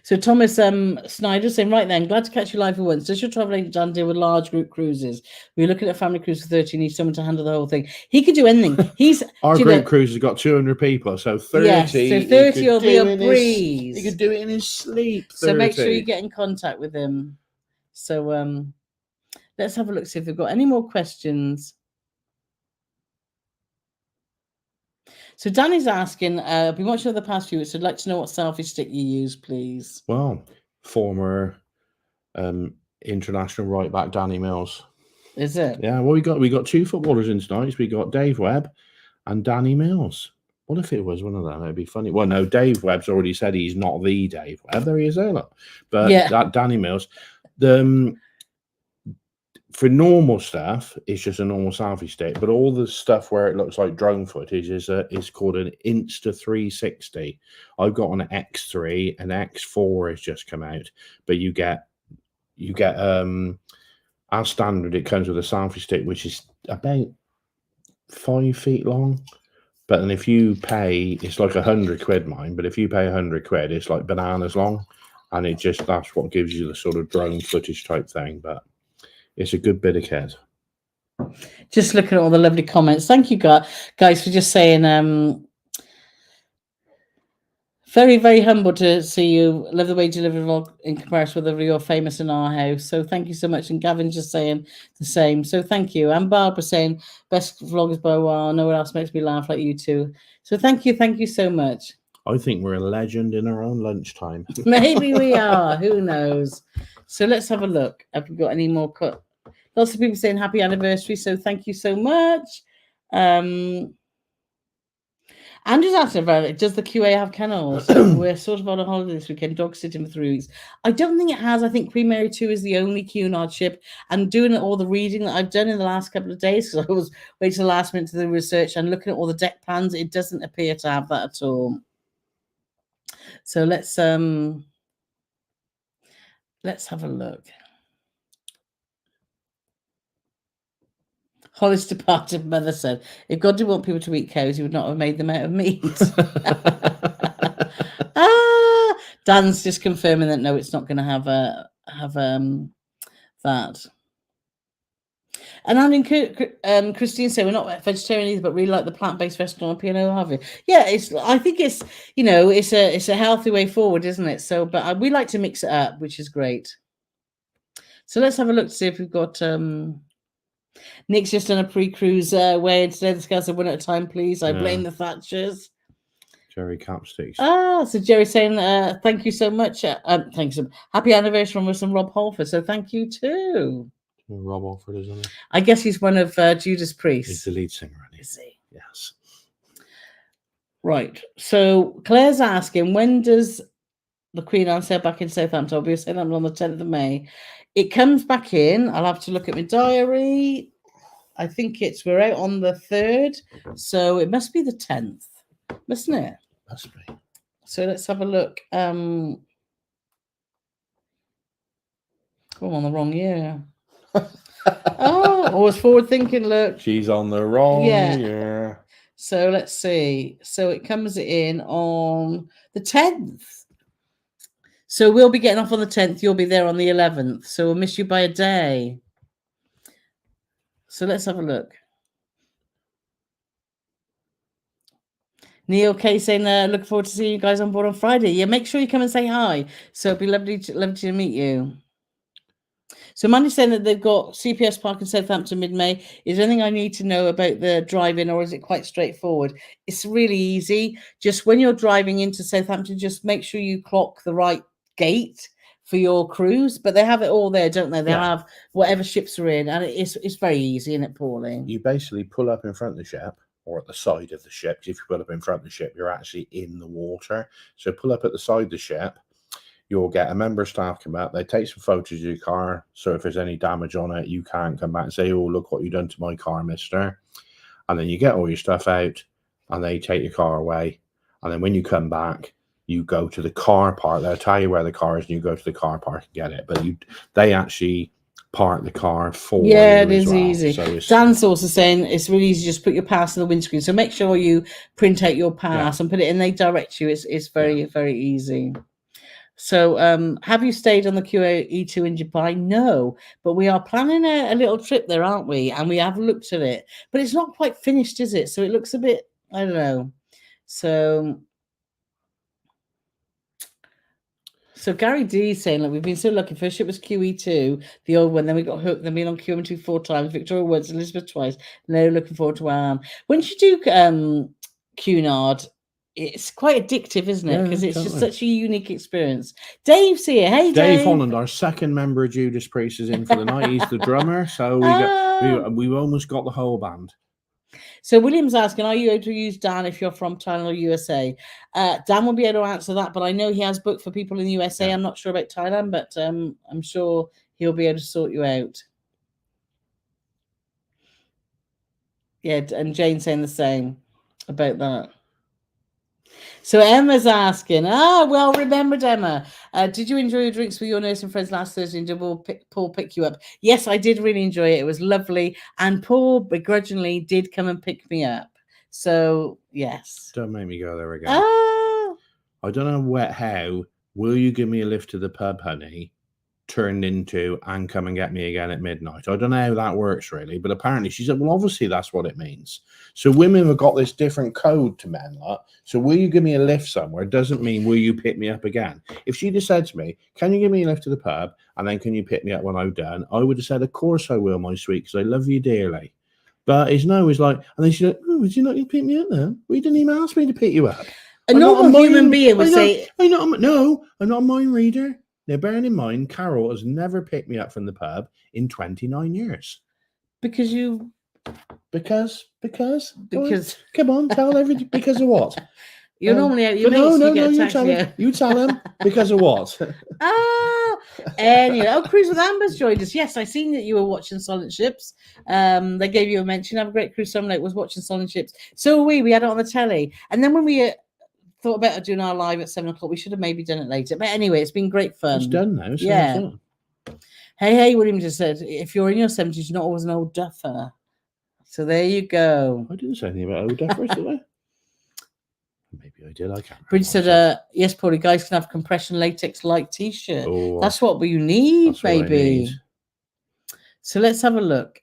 So Thomas Snyder saying, right then, glad to catch you live for once. Does your travel agent Dan deal with large group cruises? We're looking at a family cruise for 30, need someone to handle the whole thing. He could do anything. He's Our group cruise has got 200 people, so 30. Yes, so 30 will be a breeze. He could do it in his sleep. 30. So make sure you get in contact with him. So let's have a look, see if we've got any more questions. So Danny's asking, I've been watching over the past few weeks, so I'd like to know what selfie stick you use, please. Well, former international right back Danny Mills. Is it? Yeah, well, we got 2 footballers in tonight. We got Dave Webb and Danny Mills. What if it was one of them? It'd be funny. Well, no, Dave Webb's already said he's not the Dave Webb. There he is, there, look. But yeah, that Danny Mills. For normal stuff, it's just a normal selfie stick. But all the stuff where it looks like drone footage is called an Insta360. I've got an X3, an X4 has just come out. But you get as standard, it comes with a selfie stick, which is about 5 feet long. But then if you pay, it's like £100 mine. But if you pay £100, it's like bananas long, and that's what gives you the sort of drone footage type thing. But it's a good bit of kit. Just looking at all the lovely comments. Thank you, guys, for just saying. Very, very humble to see you. Love the way you deliver vlog in comparison with you're famous in our house. So thank you so much. And Gavin's just saying the same. So thank you. And Barbara saying best vloggers by a while. No one else makes me laugh like you two. So thank you so much. I think we're a legend in our own lunchtime. Maybe we are. Who knows? So let's have a look. Have we got any more? Lots of people saying happy anniversary. So thank you so much. Andrew's asking about it. Does the QA have kennels? We're sort of on a holiday this weekend, dog sitting for 3 weeks. I don't think it has. I think Queen Mary 2 is the only Cunard ship. And doing all the reading that I've done in the last couple of days, because I was waiting till the last minute to do the research and looking at all the deck plans, it doesn't appear to have that at all. So let's have a look. Hollis departed mother said, if God didn't want people to eat cows, he would not have made them out of meat. Dan's just confirming that no, it's not going to have that. And Christine said we're not vegetarian either, but really like the plant-based restaurant on P&O Harvey. Yeah, I think it's it's a healthy way forward, isn't it? So, but we like to mix it up, which is great. So let's have a look to see if we've got. Nick's just done a pre-cruise way today. The guys said one at a time, please. I blame the Thatchers. Jerry Capsticks. So Jerry saying thank you so much. Thanks. Happy anniversary from some Rob Halford. So thank you too. Rob Halford, isn't he? I guess he's one of Judas Priest. He's the lead singer, is he? Yes. Right. So Claire's asking, when does the Queen Anne sail back in Southampton? I'll be Southampton on the 10th of May. It comes back in. I'll have to look at my diary. I think we're out on the 3rd, so it must be the 10th, mustn't it? Must be. So let's have a look. I'm on the wrong year. I was forward thinking. Look, she's on the wrong year. So let's see. So it comes in on the 10th. So we'll be getting off on the 10th. You'll be there on the 11th. So we'll miss you by a day. So let's have a look. Neil K saying, looking forward to seeing you guys on board on Friday. Yeah, make sure you come and say hi. So it'll be lovely to meet you. So Mandy's saying that they've got CPS Park in Southampton mid-May. Is there anything I need to know about the drive-in, or is it quite straightforward? It's really easy. Just when you're driving into Southampton, just make sure you clock the right gate for your cruise. But they have it all there, don't they? They have whatever ships are in, and it's very easy, isn't it, Pauline? You basically pull up in front of the ship, or at the side of the ship. If you pull up in front of the ship, you're actually in the water. So pull up at the side of the ship. You'll get a member of staff come out. They take some photos of your car. So if there's any damage on it, you can't come back and say, oh, look what you've done to my car, mister. And then you get all your stuff out, and they take your car away. And then when you come back, you go to the car park. They'll tell you where the car is, and you go to the car park and get it. But they actually park the car for you. Yeah, it is easy. So Dan's also saying it's really easy. Just put your pass in the windscreen. So make sure you print out your pass and put it in. They direct you. It's very, very easy. So have you stayed on the QE2 in Dubai? No, but we are planning a little trip there, aren't we? And we have looked at it, but it's not quite finished, is it? So it looks a bit, I don't know. So Gary D is saying, look, we've been so lucky. First it was QE2, the old one, then we got hooked, then been on QM2 4 times, Victoria once, Elizabeth twice. Now looking forward to Anne. When you do Cunard, it's quite addictive, isn't it? Because it's just such a unique experience. Dave's here. Hey, Dave Holland, our second member of Judas Priest, is in for the night. He's the drummer, so we've almost got the whole band. So William's asking, are you able to use Dan if you're from Thailand or USA? Dan will be able to answer that, but I know he has booked for people in the USA. I'm not sure about Thailand, but I'm sure he'll be able to sort you out. Yeah, and Jane's saying the same about that. So Emma's asking, well remembered, Emma. Did you enjoy your drinks with your nursing friends last Thursday, and did Paul pick you up? Yes, I did really enjoy it. It was lovely. And Paul begrudgingly did come and pick me up. So, yes. Don't make me go there again. I don't know how. Will you give me a lift to the pub, honey? Turned into, and come and get me again at midnight. I don't know how that works really, but apparently she said, well, obviously that's what it means. So women have got this different code to men. So will you give me a lift somewhere doesn't mean will you pick me up again. If she'd have said to me, can you give me a lift to the pub and then can you pick me up when I'm done, I would have said, of course I will, my sweet, because I love you dearly. But it's like, and then she's like, oh, would you not pick me up then? Well, you didn't even ask me to pick you up. A normal human being would say, I'm not a mind reader. Now, bearing in mind, Carole has never picked me up from the pub in 29 years. Because. Come on, tell everything. Because of what? You're normally out. You tell him. Because of what? Anyway, Cruise with Amber's joined us. Yes, I seen that you were watching Silent Ships. They gave you a mention. Have a great cruise. Some was watching Silent Ships. So we had it on the telly, and then when we thought about doing our live at 7:00. We should have maybe done it later. But anyway, it's been great fun. It's done now. Yeah. Hey, William just said, if you're in your 70s, you're not always an old duffer. So there you go. I didn't say anything about old duffers, did I? Maybe I did. I can't remember. Bridge said, yes, Paulie, guys can have compression latex light t-shirt. That's what we need, baby. So let's have a look.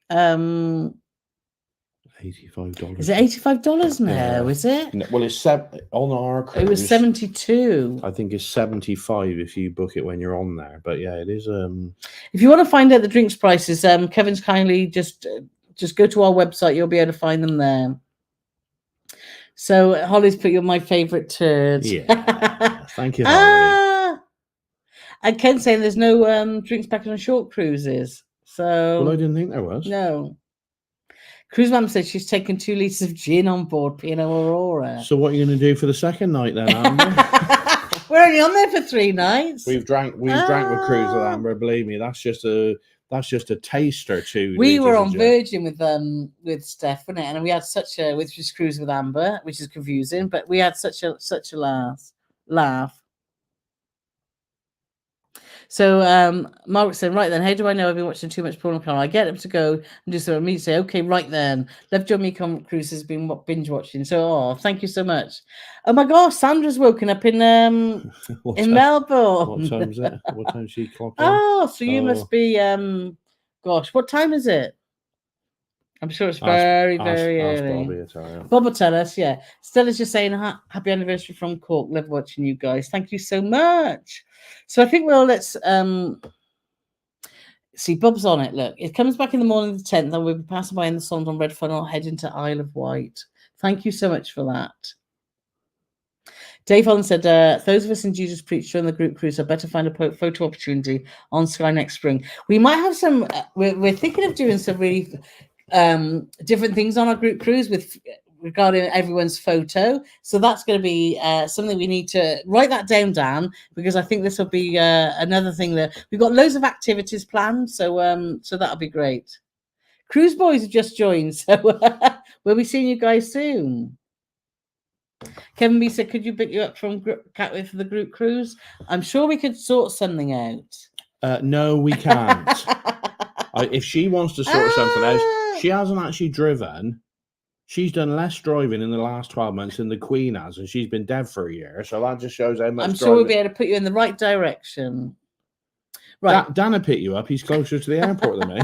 $85. Is it $85 now? Yeah. Is it? No, well, it's on our cruise. It was 72. I think it's 75 if you book it when you're on there. But yeah, it is. If you want to find out the drinks prices, Kevin's kindly just go to our website. You'll be able to find them there. So Holly's put you on my favourite turd. Yeah. Thank you, Holly. And Ken's saying there's no drinks back on short cruises. So Well, I didn't think there was. No. Cruise Mum said she's taken 2 litres of gin on board Pinot Aurora. So what are you going to do for the second night then, Amber? We're only on there for 3 nights. We've drank with Cruise with Amber. Believe me, that's just a taster too. We were on Virgin with Steph, wasn't it? And we had such a which was Cruise with Amber, which is confusing, but we had such a laugh. So Margaret said, right then, how do I know I've been watching too much porn on Carole? I get them to go and do something and me say, okay, right then. Love John Mecom Cruise has been binge watching. So thank you so much. Oh my gosh, Sandra's woken up in Melbourne. What time is it? What time she clocked in? Oh, so you must be gosh, what time is it? I'm sure it's very early. Bob will tell us, yeah. Stella's just saying happy anniversary from Cork. Love watching you guys. Thank you so much. So I think let's see, Bob's on it. Look, it comes back in the morning the 10th, and we'll be passing by in the Sond on Red Funnel, heading to Isle of Wight. Thank you so much for that. Dave Holland said, those of us in Jesus Preach during the group cruise are better find a photo opportunity on Sky next spring. We might have some, we're thinking of doing some really different things on our group cruise regarding everyone's photo. So that's going to be something we need to write that down, Dan, because I think this will be another thing that we've got loads of activities planned. So so that'll be great. Cruise Boys have just joined, so we'll be seeing you guys soon. Kevin B said, could you pick you up from Catway for the group cruise? I'm sure we could sort something out. No, we can't. If she wants to sort something out, she hasn't actually driven. She's done less driving in the last 12 months than the Queen has, and she's been dead for a year. So that just shows how much. I'm sure we'll be able to put you in the right direction. Right. Dan will pick you up. He's closer to the airport than me.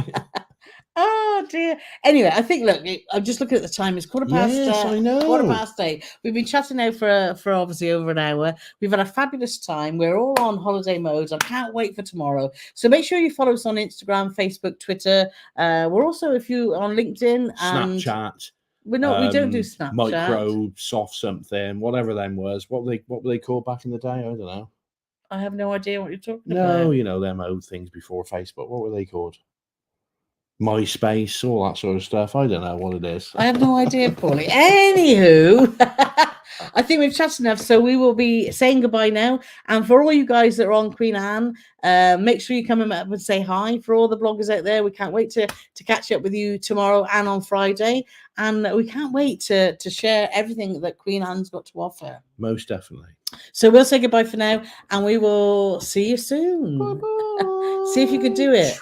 Oh dear. Anyway, I think I'm just looking at the time. It's 8:15. Yes, I know. 8:15. We've been chatting now for obviously over an hour. We've had a fabulous time. We're all on holiday mode. I can't wait for tomorrow. So make sure you follow us on Instagram, Facebook, Twitter. We're also on LinkedIn and Snapchat. We don't do Snapchat. Micro, soft something, whatever them was. What were they called back in the day? I don't know. I have no idea what you're talking about. No, you know them old things before Facebook. What were they called? MySpace, all that sort of stuff. I don't know what it is. I have no idea, Paulie. Anywho, I think we've chatted enough, so we will be saying goodbye now. And for all you guys that are on Queen Anne, make sure you come up and say hi. For all the bloggers out there, we can't wait to catch up with you tomorrow and on Friday. And we can't wait to share everything that Queen Anne's got to offer. Most definitely. So we'll say goodbye for now, and we will see you soon. Bye-bye. See if you could do it.